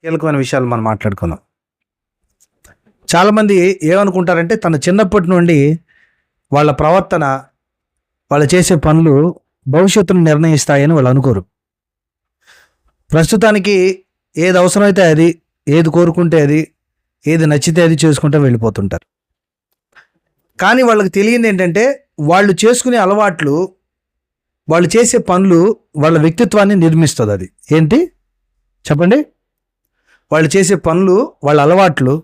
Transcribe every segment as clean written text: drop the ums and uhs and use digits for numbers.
కీలకమైన విషయాలు మనం మాట్లాడుకుందాం. చాలామంది ఏమనుకుంటారంటే తన చిన్నప్పటి నుండి వాళ్ళ ప్రవర్తన, వాళ్ళు చేసే పనులు భవిష్యత్తును నిర్ణయిస్తాయని వాళ్ళు అనుకోరు. ప్రస్తుతానికి ఏది అవసరమైతే అది, ఏది కోరుకుంటే అది, ఏది నచ్చితే అది చేసుకుంటూ వెళ్ళిపోతుంటారు. కానీ వాళ్ళకి తెలియంది ఏంటంటే వాళ్ళు చేసుకునే అలవాట్లు, వాళ్ళు చేసే పనులు వాళ్ళ వ్యక్తిత్వాన్ని నిర్మిస్తుంది. అది ఏంటి చెప్పండి? వాళ్ళు చేసే పనులు, వాళ్ళ అలవాట్లు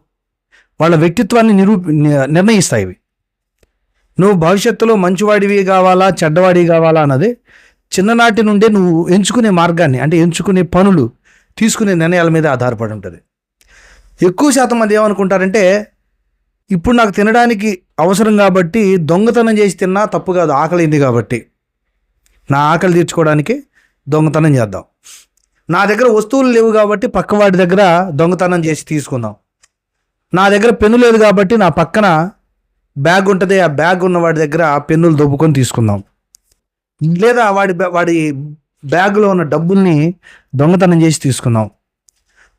వాళ్ళ వ్యక్తిత్వాన్ని నిర్ణయిస్తాయి. నువ్వు భవిష్యత్తులో మంచివాడివి కావాలా, చెడ్డవాడివి కావాలా అన్నది చిన్ననాటి నుండే నువ్వు ఎంచుకునే మార్గాన్ని, అంటే ఎంచుకునే పనులు, తీసుకునే నిర్ణయాల మీద ఆధారపడి ఉంటుంది. ఎక్కువ శాతం మంది ఏమనుకుంటారంటే ఇప్పుడు నాకు తినడానికి అవసరం కాబట్టి దొంగతనం చేసి తిన్నా తప్పు కాదు, ఆకలింది కాబట్టి నా ఆకలి తీర్చుకోవడానికి దొంగతనం చేద్దాం. నా దగ్గర వస్తువులు లేవు కాబట్టి పక్కవాడి దగ్గర దొంగతనం చేసి తీసుకుందాం. నా దగ్గర పెన్ను లేదు కాబట్టి నా పక్కన బ్యాగ్ ఉంటుంది, ఆ బ్యాగ్ ఉన్న వాడి దగ్గర ఆ పెన్నులు దొబ్బుకొని తీసుకుందాం. లేదా వాడి బ్యాగులో ఉన్న డబ్బుల్ని దొంగతనం చేసి తీసుకుందాం.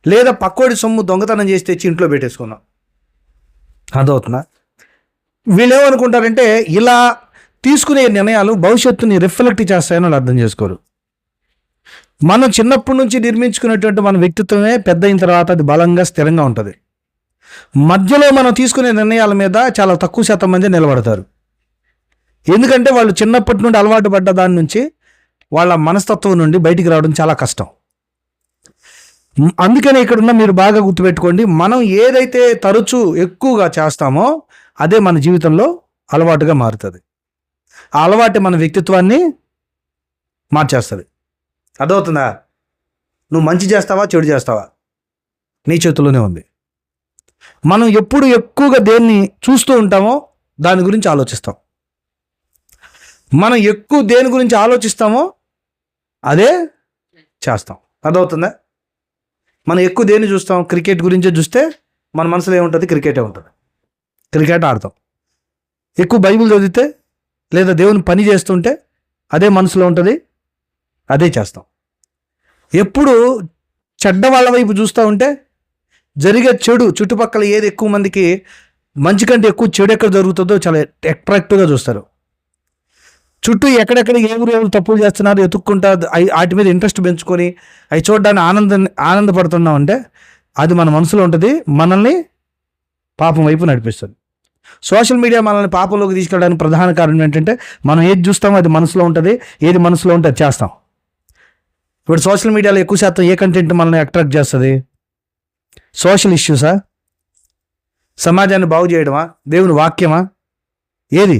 లేదా పక్కోడి సొమ్ము దొంగతనం చేసి తెచ్చి ఇంట్లో పెట్టేసుకుందాం. అదవుతుందా? వీళ్ళు ఏమనుకుంటారంటే ఇలా తీసుకునే నిర్ణయాలు భవిష్యత్తుని రిఫ్లెక్ట్ చేస్తాయని వాళ్ళు అర్థం చేసుకోరు. మనం చిన్నప్పటి నుంచి నిర్మించుకునేటువంటి మన వ్యక్తిత్వమే పెద్ద అయిన తర్వాత అది బలంగా స్థిరంగా ఉంటుంది. మధ్యలో మనం తీసుకునే నిర్ణయాల మీద చాలా తక్కువ శాతం మంది నిలబడతారు. ఎందుకంటే వాళ్ళు చిన్నప్పటి నుండి అలవాటు పడ్డ దాని నుంచి, వాళ్ళ మనస్తత్వం నుండి బయటికి రావడం చాలా కష్టం. అందుకనే ఇక్కడున్న మీరు బాగా గుర్తుపెట్టుకోండి, మనం ఏదైతే తరచూ ఎక్కువగా చేస్తామో అదే మన జీవితంలో అలవాటుగా మారుతుంది. ఆ అలవాటు మన వ్యక్తిత్వాన్ని మార్చేస్తుంది. అర్థమవుతుందా? నువ్వు మంచి చేస్తావా, చెడు చేస్తావా, నీ చేతుల్లోనే ఉంది. మనం ఎప్పుడు ఎక్కువగా దేన్ని చూస్తూ ఉంటామో దాని గురించి ఆలోచిస్తాం. మనం ఎక్కువ దేని గురించి ఆలోచిస్తామో అదే చేస్తాం. అర్థమవుతుందా? మనం ఎక్కువ దేన్ని చూస్తాం? క్రికెట్ గురించే చూస్తే మన మనసులో ఏముంటుంది? క్రికెటే ఉంటుంది. క్రికెట్ ఆడతాం. ఎక్కువ బైబిల్ చదివితే లేదా దేవుని పని చేస్తుంటే అదే మనసులో ఉంటుంది, అదే చేస్తాం. ఎప్పుడు చెడ్డ వాళ్ళ వైపు చూస్తూ ఉంటే జరిగే చెడు, చుట్టుపక్కల ఏది ఎక్కువ మందికి మంచి కంటే ఎక్కువ చెడు ఎక్కడ జరుగుతుందో చాలా అట్రాక్టివ్గా చూస్తారు. చుట్టూ ఎక్కడెక్కడ ఎవరు తప్పులు చేస్తున్నారు ఎత్తుక్కుంటా వాటి మీద ఇంట్రెస్ట్ పెంచుకొని అవి చూడడానికి ఆనందపడుతున్నాం అంటే అది మన మనసులో ఉంటుంది, మనల్ని పాపం వైపు నడిపిస్తుంది. సోషల్ మీడియా మనల్ని పాపంలోకి తీసుకెళ్ళడానికి ప్రధాన కారణం ఏంటంటే మనం ఏది చూస్తామో అది మనసులో ఉంటుంది, ఏది మనసులో ఉంటే అది చేస్తాం. ఇప్పుడు సోషల్ మీడియాలో ఎక్కువ శాతం ఏ కంటెంట్ మనల్ని అట్రాక్ట్ చేస్తుంది? సోషల్ ఇష్యూసా, సమాజాన్ని బాగు చేయడమా, దేవుని వాక్యమా? ఏది?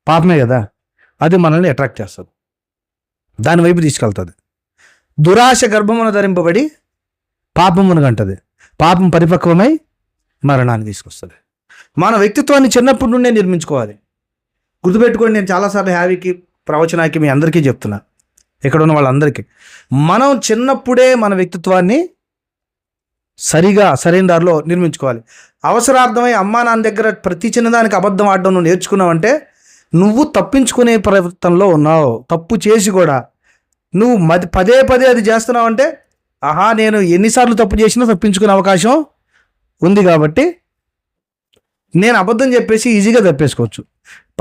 పాపమే కదా. అది మనల్ని అట్రాక్ట్ చేస్తుంది, దాని వైపు తీసుకెళ్తుంది. దురాశ గర్భమున ధరింపబడి పాపమును కంటది, పాపం పరిపక్వమై మరణాన్ని తీసుకొస్తుంది. మన వ్యక్తిత్వాన్ని చిన్నప్పటి నుండే నిర్మించుకోవాలి. గుర్తుపెట్టుకోండి, నేను చాలాసార్లు హ్యావీకి ప్రవచనానికి మీ అందరికీ చెప్తున్నా, ఇక్కడ ఉన్న వాళ్ళందరికీ, మనం చిన్నప్పుడే మన వ్యక్తిత్వాన్ని సరైన దారిలో నిర్మించుకోవాలి. అవసరార్థమై అమ్మా నాన్న దగ్గర ప్రతి చిన్నదానికి అబద్ధం ఆడడం నువ్వు నేర్చుకున్నావంటే నువ్వు తప్పించుకునే ప్రయత్నంలో ఉన్నావు. తప్పు చేసి కూడా నువ్వు పదే అది చేస్తున్నావంటే నేను ఎన్నిసార్లు తప్పు చేసినా తప్పించుకునే అవకాశం ఉంది కాబట్టి నేను అబద్ధం చెప్పేసి ఈజీగా తప్పేసుకోవచ్చు.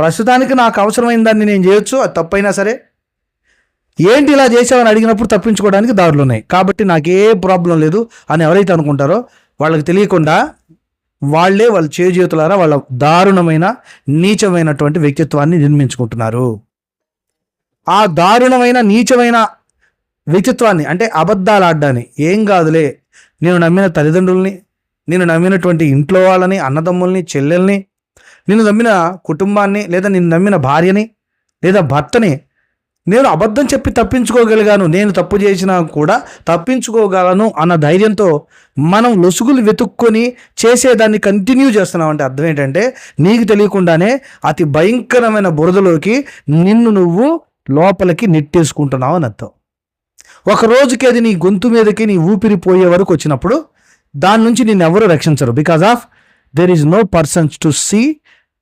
ప్రస్తుతానికి నాకు అవసరమైన దాన్ని నేను చేయొచ్చు, అది తప్పైనా సరే. ఏంటి ఇలా చేసావని అడిగినప్పుడు తప్పించుకోవడానికి దారులు ఉన్నాయి కాబట్టి నాకే ప్రాబ్లం లేదు అని ఎవరైతే అనుకుంటారో వాళ్ళకి తెలియకుండా వాళ్ళు చేతులారా వాళ్ళ దారుణమైన నీచమైనటువంటి వ్యక్తిత్వాన్ని నిర్మించుకుంటున్నారు. ఆ దారుణమైన నీచమైన వ్యక్తిత్వాన్ని, అంటే అబద్ధాలు ఆడడాన్ని, ఏం కాదులే, నేను నమ్మిన తల్లిదండ్రుల్ని, నేను నమ్మినటువంటి ఇంట్లో వాళ్ళని, అన్నదమ్ముల్ని, చెల్లెల్ని, నేను నమ్మిన కుటుంబాన్ని, లేదా నేను నమ్మిన భార్యని లేదా భర్తని నేను అబద్ధం చెప్పి తప్పించుకోగలిగాను, నేను తప్పు చేసినా కూడా తప్పించుకోగలను అన్న ధైర్యంతో మనం లొసుగులు వెతుక్కొని చేసేదాన్ని కంటిన్యూ చేస్తున్నాం. అంటే అర్థం ఏంటంటే నీకు తెలియకుండానే అతి భయంకరమైన బురదలోకి నిన్ను నువ్వు లోపలికి నెట్టేసుకుంటున్నావు అని అర్థం. ఒక రోజుకి అది నీ గొంతు మీదకి నీ ఊపిరి పోయే వరకు వచ్చినప్పుడు దాని నుంచి నిన్ను ఎవరు రక్షించరు. Because of there is no persons to see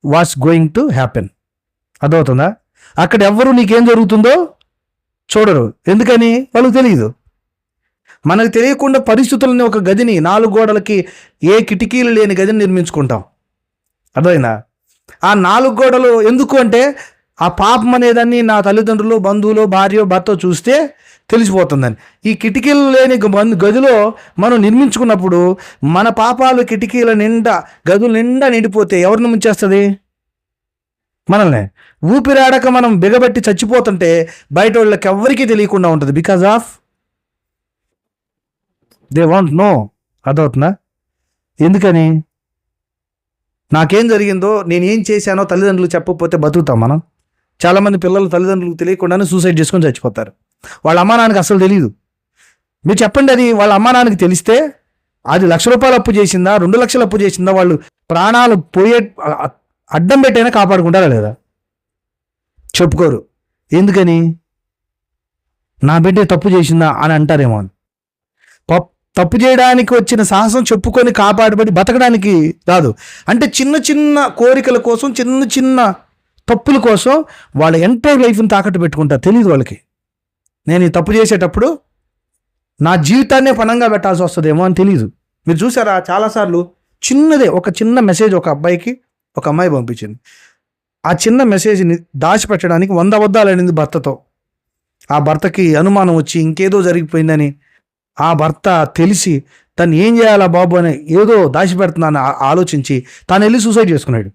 what's going to happen. అర్థమవుతుందా? అక్కడ ఎవ్వరు నీకేం జరుగుతుందో చూడరు. ఎందుకని? వాళ్ళకి తెలియదు. మనకు తెలియకుండా పరిస్థితులని ఒక గదిని 4 గోడలకి ఏ కిటికీలు లేని గదిని నిర్మించుకుంటాం. అర్థమైందా? ఆ 4 గోడలు ఎందుకు అంటే ఆ పాపం అనేదాన్ని నా తల్లిదండ్రులు, బంధువులు, భార్య, భర్త చూస్తే తెలిసిపోతుందని. ఈ కిటికీలు లేని గదిలో మనం నిర్మించుకున్నప్పుడు మన పాపాలు కిటికీల నిండా, గదుల నిండా నిండిపోతే ఎవరిని ముంచేస్తుంది? మనల్ని. ఊపిరాడక మనం బిగబట్టి చచ్చిపోతుంటే బయట వాళ్ళకి ఎవరికీ తెలియకుండా ఉంటుంది. Because of they want no. అదవుతుందా? ఎందుకని? నాకేం జరిగిందో, నేను ఏం చేశానో తల్లిదండ్రులు చెప్పకపోతే బతుకుతాం మనం. చాలామంది పిల్లలు తల్లిదండ్రులకు తెలియకుండానే సూసైడ్ చేసుకొని చచ్చిపోతారు. వాళ్ళ అమ్మా నాన్నకి అసలు తెలియదు. మీరు చెప్పండి, అది వాళ్ళ అమ్మా నాన్నకి తెలిస్తే అది ₹1,00,000 అప్పు చేసిందా, 2 లక్షలు అప్పు చేసిందా, వాళ్ళు ప్రాణాలు పోయే అడ్డం పెట్టైనా కాపాడుకుంటారా లేదా? చెప్పుకోరు. ఎందుకని? నా బిడ్డ తప్పు చేసిందా అని అంటారేమో అని. తప్పు చేయడానికి వచ్చిన సాహసం చెప్పుకొని కాపాడబడి బతకడానికి రాదు. అంటే చిన్న చిన్న కోరికల కోసం, చిన్న చిన్న తప్పుల కోసం వాళ్ళ ఎంటైర్ లైఫ్ని తాకట్టు పెట్టుకుంటారు. తెలియదు వాళ్ళకి, నేను ఈ తప్పు చేసేటప్పుడు నా జీవితాన్నే పణంగా పెట్టాల్సి వస్తుందేమో అని తెలియదు. మీరు చూసారా, చాలాసార్లు చిన్నదే ఒక చిన్న మెసేజ్ ఒక అబ్బాయికి ఒక అమ్మాయి పంపించింది. ఆ చిన్న మెసేజ్ని దాచిపెట్టడానికి 100 అబద్ధాలు అనింది భర్తతో. ఆ భర్తకి అనుమానం వచ్చి ఇంకేదో జరిగిపోయిందని ఆ భర్త తెలిసి తను ఏం చేయాలా బాబు అని ఏదో దాచిపెడుతున్నాను ఆలోచించి తాను వెళ్ళి సూసైడ్ చేసుకున్నాడు.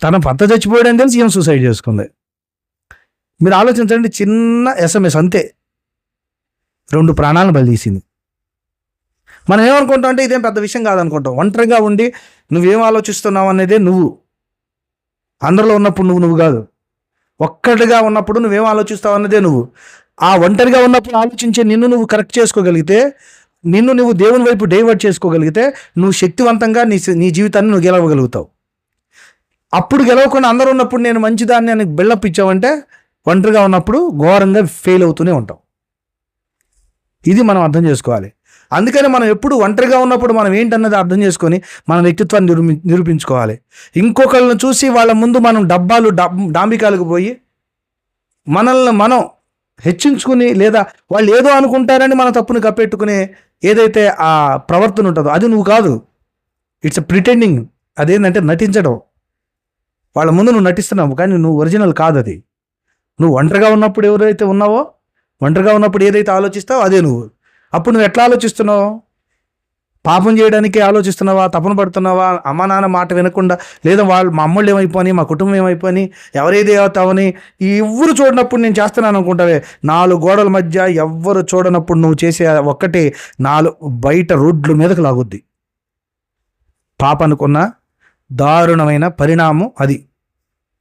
తన భర్త చచ్చిపోయాడని తెలిసి ఏం సూసైడ్ చేసుకుంది. మీరు ఆలోచించండి, చిన్న SMS అంతే 2 ప్రాణాలను బలి తీసింది. మనం ఏమనుకుంటాం అంటే ఇదేం పెద్ద విషయం కాదనుకుంటాం. ఒంటరిగా ఉండి నువ్వేం ఆలోచిస్తున్నావు అనేదే నువ్వు. అందరిలో ఉన్నప్పుడు నువ్వు కాదు. ఒక్కటిగా ఉన్నప్పుడు నువ్వేం ఆలోచిస్తావు అన్నదే నువ్వు. ఆ ఒంటరిగా ఉన్నప్పుడు ఆలోచించే నిన్ను నువ్వు కరెక్ట్ చేసుకోగలిగితే, నిన్ను నువ్వు దేవుని వైపు డైవర్ట్ చేసుకోగలిగితే నువ్వు శక్తివంతంగా నీ జీవితాన్ని నువ్వు గెలవగలుగుతావు. అప్పుడు గెలవకుండా అందరూ ఉన్నప్పుడు నేను మంచిదాన్ని అని బిల్డప్ ఇచ్చావంటే ఒంటరిగా ఉన్నప్పుడు ఘోరంగా ఫెయిల్ అవుతూనే ఉంటాం. ఇది మనం అర్థం చేసుకోవాలి. అందుకని మనం ఎప్పుడు ఒంటరిగా ఉన్నప్పుడు మనం ఏంటన్నది అర్థం చేసుకొని మన వ్యక్తిత్వాన్ని నిరూపించుకోవాలి. ఇంకొకళ్ళని చూసి వాళ్ళ ముందు మనం డాంబికాలకు పోయి మనల్ని మనం హెచ్చించుకుని, లేదా వాళ్ళు ఏదో అనుకుంటారని మన తప్పుని కప్పెట్టుకునే ఏదైతే ఆ ప్రవర్తన ఉంటుందో అది నువ్వు కాదు. It's pretending. అదేంటంటే నటించడం. వాళ్ళ ముందు నువ్వు నటిస్తున్నావు కానీ నువ్వు ఒరిజినల్ కాదు. అది నువ్వు ఒంటరిగా ఉన్నప్పుడు ఎవరైతే ఉన్నావో, ఒంటరిగా ఉన్నప్పుడు ఏదైతే ఆలోచిస్తావో అదే నువ్వు. అప్పుడు నువ్వు ఎట్లా ఆలోచిస్తున్నావు? పాపం చేయడానికి ఆలోచిస్తున్నావా? తపన పడుతున్నావా? అమ్మ నాన్న మాట వినకుండా, లేదా వాళ్ళు మా అమ్మళ్ళు ఏమైపోయి, మా కుటుంబం ఏమైపోయి, ఎవరేది అవుతావని ఎవ్వరు చూడనప్పుడు నేను చేస్తున్నాను అనుకుంటావే. 4 గోడల మధ్య ఎవ్వరు చూడనప్పుడు నువ్వు చేసే ఒక్కటే 4 బయట రోడ్ల మీదకు లాగుద్ది. పాపానుకున్న దారుణమైన పరిణామం అది.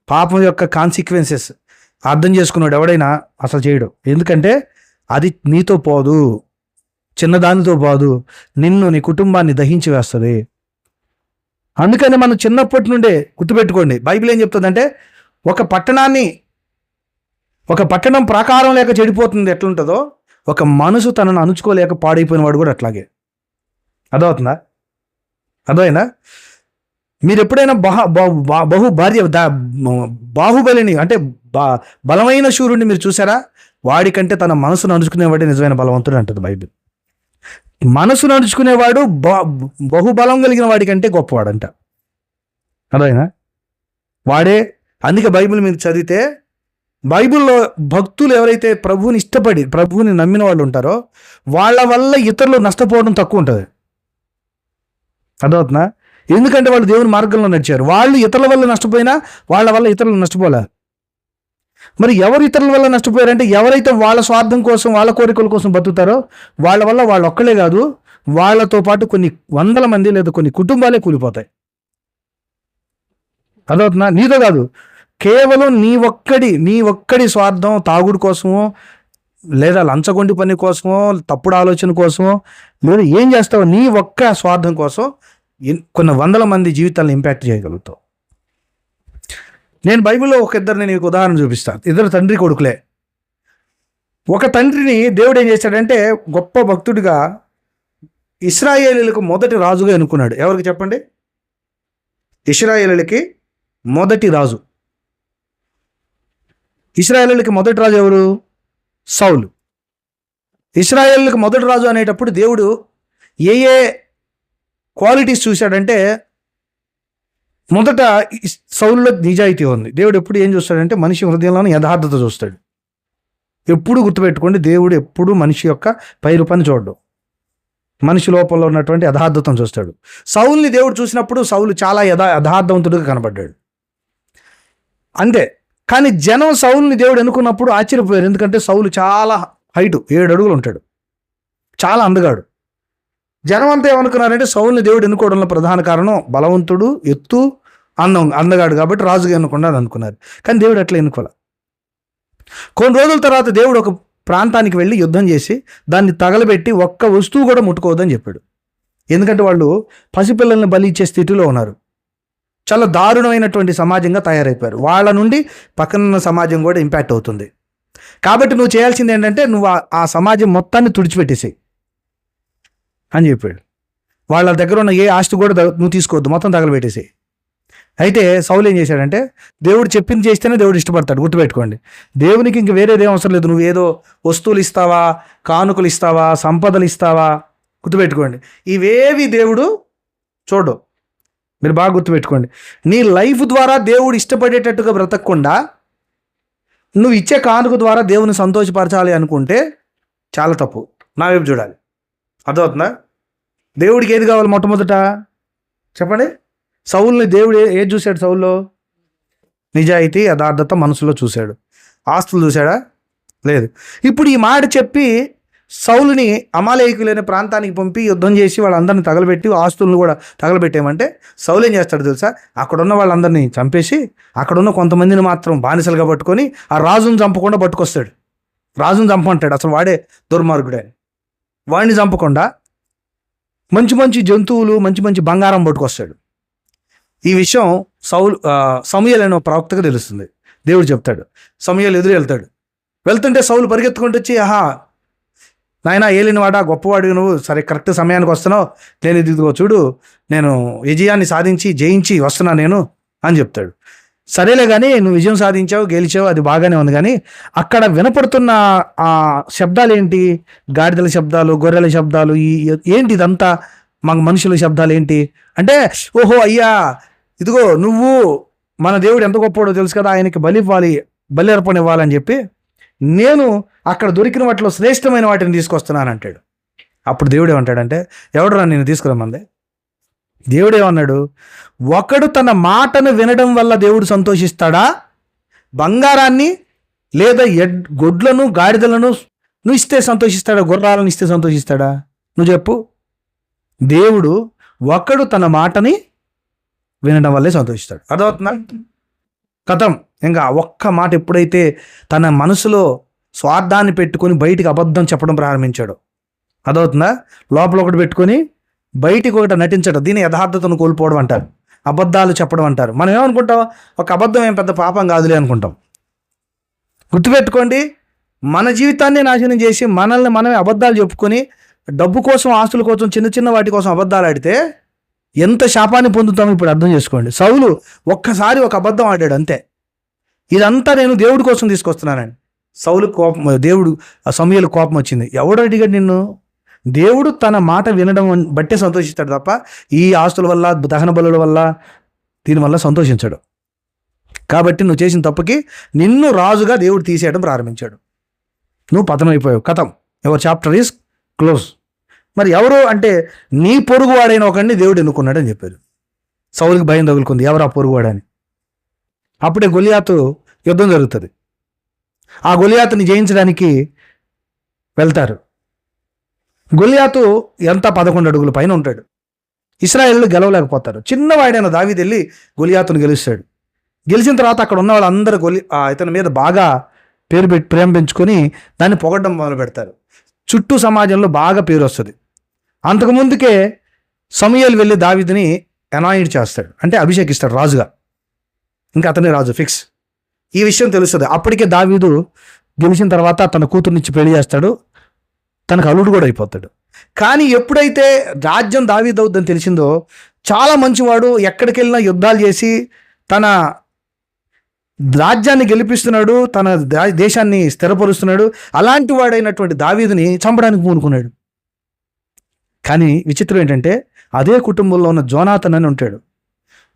పాపం యొక్క కాన్సిక్వెన్సెస్ అర్థం చేసుకున్నాడు ఎవడైనా అసలు చేయడు. ఎందుకంటే అది నీతో పోదు, చిన్నదానితో పోదు, నిన్ను నీ కుటుంబాన్ని దహించి వేస్తుంది. అందుకని మనం చిన్నప్పటి నుండే గుర్తుపెట్టుకోండి, బైబిల్ ఏం చెప్తుందంటే ఒక పట్టణం ప్రాకారం లేక చెడిపోతుంది ఎట్లుంటుందో, ఒక మనసు తనను అణుచుకోలేక పాడైపోయిన వాడు కూడా అట్లాగే. అర్థమవుతుందా? అర్థమైందా? మీరు ఎప్పుడైనా బాహుబలిని అంటే బలమైన శూరుడిని మీరు చూసారా? వాడికంటే తన మనసును అణుచుకునేవాడే నిజమైన బలవంతుడు అంటుంది బైబిల్. మనసును అణుచుకునేవాడు బహుబలం కలిగిన వాడికంటే గొప్పవాడంట. అదేనా? వాడే. అందుకే బైబిల్ మీరు చదివితే బైబిల్లో భక్తులు ఎవరైతే ప్రభువుని ఇష్టపడి ప్రభువుని నమ్మిన వాళ్ళు ఉంటారో వాళ్ళ వల్ల ఇతరులు నష్టపోవడం తక్కువ ఉంటుంది. అర్థమవుతుందా? ఎందుకంటే వాళ్ళు దేవుని మార్గంలో నడిచారు. వాళ్ళు ఇతరుల వల్ల నష్టపోయినా వాళ్ళ వల్ల ఇతరులు నష్టపోలే. మరి ఎవరు ఇతరుల వల్ల నష్టపోయారంటే ఎవరైతే వాళ్ళ స్వార్థం కోసం, వాళ్ళ కోరికల కోసం బతుకుతారో వాళ్ళ వల్ల వాళ్ళు ఒక్కలే కాదు, వాళ్ళతో పాటు కొన్ని 100 మంది లేదా కొన్ని కుటుంబాలే కూలిపోతాయి. అదవుతున్నా? నీతో కాదు, కేవలం నీ ఒక్కడి స్వార్థం, తాగుడు కోసమో లేదా లంచగొండి పని కోసమో, తప్పుడు ఆలోచన కోసమో, లేదా ఏం చేస్తావో నీ ఒక్క స్వార్థం కోసం కొన్ని 100 మంది జీవితాలను ఇంపాక్ట్ చేయగలుగుతావు. నేను బైబిల్లో ఇద్దరిని నీకు ఉదాహరణ చూపిస్తాను. 2 తండ్రి కొడుకులే. ఒక తండ్రిని దేవుడు ఏం చేశాడంటే గొప్ప భక్తుడిగా ఇశ్రాయేలీలకు మొదటి రాజుగా ఎన్నుకున్నాడు. ఎవరికి చెప్పండి? ఇశ్రాయేలీలకి మొదటి రాజు. ఇశ్రాయేలీలకి మొదటి రాజు ఎవరు? సౌలు. ఇశ్రాయేలుకి మొదటి రాజు అనేటప్పుడు దేవుడు ఏ ఏ క్వాలిటీస్ చూశాడంటే, మొదట సౌలులో నిజాయితీ ఉంది. దేవుడు ఎప్పుడు ఏం చూస్తాడంటే మనిషి హృదయంలోని యథార్థత చూస్తాడు. ఎప్పుడు గుర్తుపెట్టుకోండి, దేవుడు ఎప్పుడు మనిషి యొక్క పై రూపాన్ని చూడడు, మనిషి లోపల ఉన్నటువంటి యథార్థతను చూస్తాడు. సౌలుని దేవుడు చూసినప్పుడు సౌలు చాలా యథార్థవంతుడిగా కనబడ్డాడు అంతే. కానీ జనం సౌలుని దేవుడు ఎన్నుకున్నప్పుడు ఆశ్చర్యపోయారు. ఎందుకంటే సౌలు చాలా హైటు, 7 అడుగులు ఉంటాడు, చాలా అందగాడు. జనం అంతా ఏమనుకున్నారంటే సౌలుని దేవుడు ఎన్నుకోవడంలో ప్రధాన కారణం బలవంతుడు, ఎత్తు, అందగాడు కాబట్టి రాజుగా ఎన్నుకున్నాడు అనుకున్నారు. కానీ దేవుడు అట్లా ఎన్నుకోలే. కొన్ని రోజుల తర్వాత దేవుడు ఒక ప్రాంతానికి వెళ్ళి యుద్ధం చేసి దాన్ని తగలబెట్టి ఒక్క వస్తువు కూడా ముట్టుకోవద్దని చెప్పాడు. ఎందుకంటే వాళ్ళు పసిపిల్లల్ని బలి ఇచ్చే స్థితిలో ఉన్నారు. చాలా దారుణమైనటువంటి సమాజంగా తయారైపోయారు. వాళ్ళ నుండి పక్కనున్న సమాజం కూడా ఇంపాక్ట్ అవుతుంది. కాబట్టి నువ్వు చేయాల్సింది ఏంటంటే నువ్వు ఆ సమాజం మొత్తాన్ని తుడిచిపెట్టేసేయి అని చెప్పాడు. వాళ్ళ దగ్గర ఉన్న ఏ ఆస్తి కూడా నువ్వు తీసుకోవద్దు, మొత్తం తగలబెట్టేసేయి. అయితే సౌలు ఏం చేశాడంటే, దేవుడు చెప్పింది చేస్తేనే దేవుడు ఇష్టపడతాడు. గుర్తుపెట్టుకోండి, దేవునికి ఇంక వేరేదేం అవసరం లేదు. నువ్వు ఏదో వస్తువులు ఇస్తావా, కానుకలు ఇస్తావా, సంపదలు ఇస్తావా, గుర్తుపెట్టుకోండి, ఇవేవి దేవుడు చూడు. మీరు బాగా గుర్తుపెట్టుకోండి, నీ లైఫ్ ద్వారా దేవుడు ఇష్టపడేటట్టుగా బ్రతకకుండా నువ్వు ఇచ్చే కానుక ద్వారా దేవుని సంతోషపరచాలి అనుకుంటే చాలా తప్పు. నా వైపు చూడాలి, అర్థమవుతుందా? దేవుడికి ఏది కావాలి మొట్టమొదట చెప్పండి. సౌలుని దేవుడు ఏది చూశాడు? సౌల్లో నిజాయితీ, యథార్థత మనసులో చూశాడు. ఆస్తులు చూశాడా? లేదు. ఇప్పుడు ఈ మాట చెప్పి సౌలుని అమాలేకులైన ప్రాంతానికి పంపి యుద్ధం చేసి వాళ్ళందరినీ తగలబెట్టి ఆస్తులను కూడా తగలబెట్టేమంటే సౌలు ఏం చేస్తాడు తెలుసా? అక్కడున్న వాళ్ళందరినీ చంపేసి అక్కడున్న కొంతమందిని మాత్రం బానిసలుగా పట్టుకొని ఆ రాజును చంపకుండా పట్టుకొస్తాడు. రాజును చంపంటాడు, అసలు వాడే దుర్మార్గుడే. వాడిని చంపకుండా మంచి మంచి జంతువులు, మంచి మంచి బంగారం పట్టుకొస్తాడు. ఈ విషయం సమూయేలు అనే ప్రవక్తగా తెలుస్తుంది. దేవుడు చెప్తాడు, సమూయేలు ఎదురు వెళ్తుంటే సౌలు పరిగెత్తుకుంటూ వచ్చి, నాయనా ఏలినవాడా, గొప్పవాడివి నువ్వు, సరే కరెక్ట్ సమయానికి వస్తున్నావు, నేను ఇదిగో చూడు, నేను విజయాన్ని సాధించి జయించి వస్తున్నా నేను అని చెప్తాడు. సరేలే కానీ నువ్వు విజయం సాధించావు, గెలిచావు, అది బాగానే ఉంది. కానీ అక్కడ వినపడుతున్న ఆ శబ్దాలు ఏంటి? గాడిదల శబ్దాలు, గొర్రెల శబ్దాలు, ఏంటి ఇదంతా? మనుషుల శబ్దాలు ఏంటి అంటే, ఓహో అయ్యా, ఇదిగో నువ్వు మన దేవుడు ఎంత గొప్పవాడో తెలుసు కదా, ఆయనకి బలి అర్పణ ఇవ్వాలని చెప్పి నేను అక్కడ దొరికిన వాటిలో శ్రేష్టమైన వాటిని తీసుకొస్తున్నాను అంటాడు. అప్పుడు దేవుడు ఏమంటాడంటే, ఎవడు రా నేను తీసుకురమ్మంది? దేవుడు ఏమన్నాడు? ఒకడు తన మాటను వినడం వల్ల దేవుడు సంతోషిస్తాడా? బంగారాన్ని లేదా గొడ్లను, గాడిదలను నువ్వు ఇస్తే సంతోషిస్తాడా? గుర్రాలను ఇస్తే సంతోషిస్తాడా? నువ్వు చెప్పు. దేవుడు ఒకడు తన మాటని వినడం వల్లే సంతోషిస్తాడు. అర్థమవుతుందా? కథం. ఇంకా ఒక్క మాట ఎప్పుడైతే తన మనసులో స్వార్థాన్ని పెట్టుకొని బయటికి అబద్ధం చెప్పడం ప్రారంభించాడు, అర్థమవుతుందా? లోపల ఒకటి పెట్టుకొని బయటికి ఒకటి నటించడం, దీన్ని యథార్థతను కోల్పోవడం అంటారు, అబద్ధాలు చెప్పడం అంటారు. మనం ఏమనుకుంటాం? ఒక అబద్ధం ఏం పెద్ద పాపం కాదులే అనుకుంటాం. గుర్తుపెట్టుకోండి, మన జీవితాన్ని నాశనం చేసి మనల్ని మనమే అబద్ధాలు చెప్పుకొని డబ్బు కోసం, ఆస్తుల కోసం, చిన్న చిన్న వాటి కోసం అబద్ధాలు ఆడితే ఎంత శాపాన్ని పొందుతామో ఇప్పుడు అర్థం చేసుకోండి. సౌలు ఒక్కసారి ఒక అబద్ధం ఆడాడు అంతే. ఇదంతా నేను దేవుడి కోసం తీసుకొస్తున్నానండి. సౌలు కోపం, సమూయేలు కోపం వచ్చింది. ఎవడు అడిగాడు నిన్ను? దేవుడు తన మాట వినడం బట్టే సంతోషిస్తాడు తప్ప ఈ ఆస్తుల వల్ల, దహన బలుల వల్ల, దీనివల్ల సంతోషించాడు. కాబట్టి నువ్వు చేసిన తప్పుకి నిన్ను రాజుగా దేవుడు తీసేయడం ప్రారంభించాడు. నువ్వు పతనం అయిపోయావు. కథం. Your chapter is close. మరి ఎవరు అంటే, నీ పొరుగువాడైన ఒకడిని దేవుడు ఎన్నుకున్నాడని చెప్పారు. సౌలుకి భయం తగులుకుంది, ఎవరు ఆ పొరుగువాడని. అప్పుడే గొలియాతు యుద్ధం జరుగుతుంది. ఆ గొలియాతుని జయించడానికి వెళ్తారు. గొలియాతు ఎంత 11 అడుగుల పైన ఉంటాడు. ఇశ్రాయేలు గెలవలేకపోతారు. చిన్నవాడైన దావీదు వెళ్ళి గొలియాతును గెలుస్తాడు. గెలిచిన తర్వాత అక్కడ ఉన్న వాళ్ళందరూ ఇతని మీద బాగా ప్రేమ పెంచుకొని దాన్ని పొగడ్డం మొదలు పెడతారు. చుట్టూ సమాజంలో బాగా పేరు వస్తుంది. అంతకుముందుకే సమూయేలు వెళ్ళి దావీదుని అనాయింట్ చేస్తాడు, అంటే అభిషేకిస్తాడు రాజుగా. ఇంకా అతనే రాజు ఫిక్స్. ఈ విషయం తెలుస్తుంది. అప్పటికే దావీదు గెలిచిన తర్వాత తన కూతురునిచ్చి పెళ్లి చేస్తాడు, తనకు అల్లుడు కూడా అయిపోతాడు. కానీ ఎప్పుడైతే రాజ్యం దావీదు అవుద్దని తెలిసిందో, చాలా మంచివాడు, ఎక్కడికి వెళ్ళినా యుద్ధాలు చేసి తన రాజ్యాన్ని గెలిపిస్తున్నాడు, తన దేశాన్ని స్థిరపరుస్తున్నాడు. అలాంటి వాడైనటువంటి దావీదుని చంపడానికి పూనుకున్నాడు. కానీ విచిత్రం ఏంటంటే అదే కుటుంబంలో ఉన్న జోనాతన్ అని ఉంటాడు,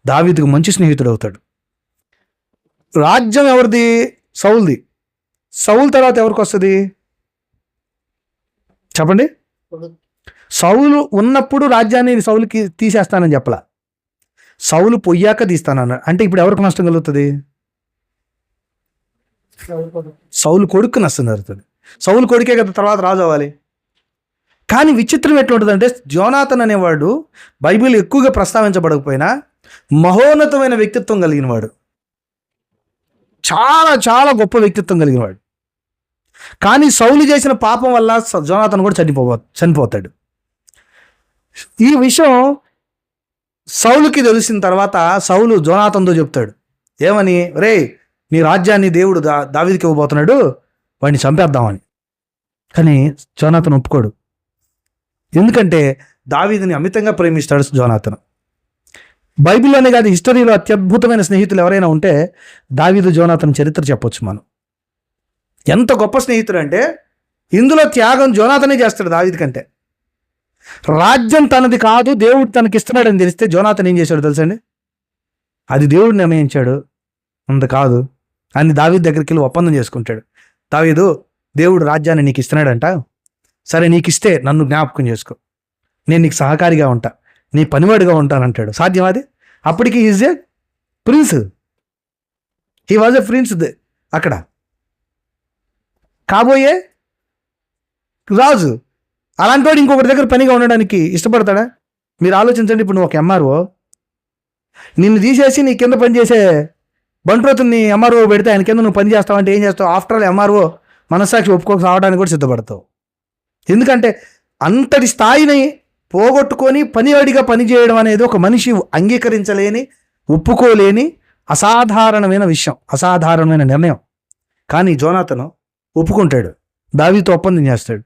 దావీదుకు మంచి స్నేహితుడు అవుతాడు. రాజ్యం ఎవరిది? సౌల్ది. సౌల్ తర్వాత ఎవరికి వస్తుంది చెప్పండి? సౌలు ఉన్నప్పుడు రాజ్యాన్ని సౌలుకి తీసేస్తానని చెప్పలా, సౌలు పొయ్యాక తీస్తానన్నాడు. అంటే ఇప్పుడు ఎవరికి నష్టం కలుగుతుంది? సౌలు కొడుకు నష్టం జరుగుతుంది. సౌలు కొడుకే కదా తర్వాత రాజు అవ్వాలి. కానీ విచిత్రం ఎట్లుంటుందంటే జోనాతన్ అనేవాడు బైబిల్ ఎక్కువగా ప్రస్తావించబడకపోయినా మహోన్నతమైన వ్యక్తిత్వం కలిగిన వాడు, చాలా చాలా గొప్ప వ్యక్తిత్వం కలిగిన వాడు. కానీ సౌలు చేసిన పాపం వల్ల జోనాతన్ కూడా చనిపోతాడు. ఈ విషయం సౌలుకి తెలిసిన తర్వాత సౌలు జోనాతన్తో చెప్తాడు, ఏమని? రే, నీ రాజ్యాన్ని దేవుడు దావీదుకి ఇవ్వబోతున్నాడు, వాడిని చంపేద్దామని. కానీ జోనాతన్ ఒప్పుకోడు. ఎందుకంటే దావీదుని అమితంగా ప్రేమిస్తాడు జోనాతన్. బైబిల్లోనే కాదు, హిస్టరీలో అత్యద్భుతమైన స్నేహితులు ఎవరైనా ఉంటే దావీదు జోనాతన్ చరిత్ర చెప్పొచ్చు మనం. ఎంత గొప్ప స్నేహితుడు అంటే ఇందులో త్యాగం జోనాతనే చేస్తాడు దావీదు కంటే. రాజ్యం తనది కాదు, దేవుడు తనకి ఇస్తున్నాడని తెలిస్తే జోనాతన్ ఏం చేశాడు తెలుసండి? అది దేవుడు నిర్ణయించాడు, అంత కాదు అని దావీదు దగ్గరికి వెళ్ళి ఒప్పందం చేసుకుంటాడు. దావీదు, దేవుడు రాజ్యాన్ని నీకు ఇస్తున్నాడంట, సరే నీకు ఇస్తే నన్ను జ్ఞాపకం చేసుకో, నేను నీకు సహకారిగా ఉంటా, నీ పనివాడిగా ఉంటానంటాడు. సాధ్యం అది? అప్పటికి is a prince, he was a prince. అక్కడ కాబోయే రాజు. అలాంటి వాడు ఇంకొకటి దగ్గర పనిగా ఉండడానికి ఇష్టపడతాడా? మీరు ఆలోచించండి. ఇప్పుడు నువ్వు ఒక ఎంఆర్ఓ, నిన్ను తీసేసి నీ కింద పనిచేసే బంట్రోతుని ఎంఆర్ఓ పెడితే ఆయన కింద నువ్వు పని చేస్తావు అంటే ఏం చేస్తావు? ఆఫ్టర్ ఆల్ ఎంఆర్ఓ మనస్సాక్షి ఒప్పుకోక రావడానికి కూడా సిద్ధపడతావు. ఎందుకంటే అంతటి స్థాయిని పోగొట్టుకొని పనివాడిగా పనిచేయడం అనేది ఒక మనిషి అంగీకరించలేని, ఒప్పుకోలేని అసాధారణమైన విషయం, అసాధారణమైన నిర్ణయం. కానీ జోనాతను ఒప్పుకుంటాడు, దావీదుతో ఒప్పందం చేస్తాడు.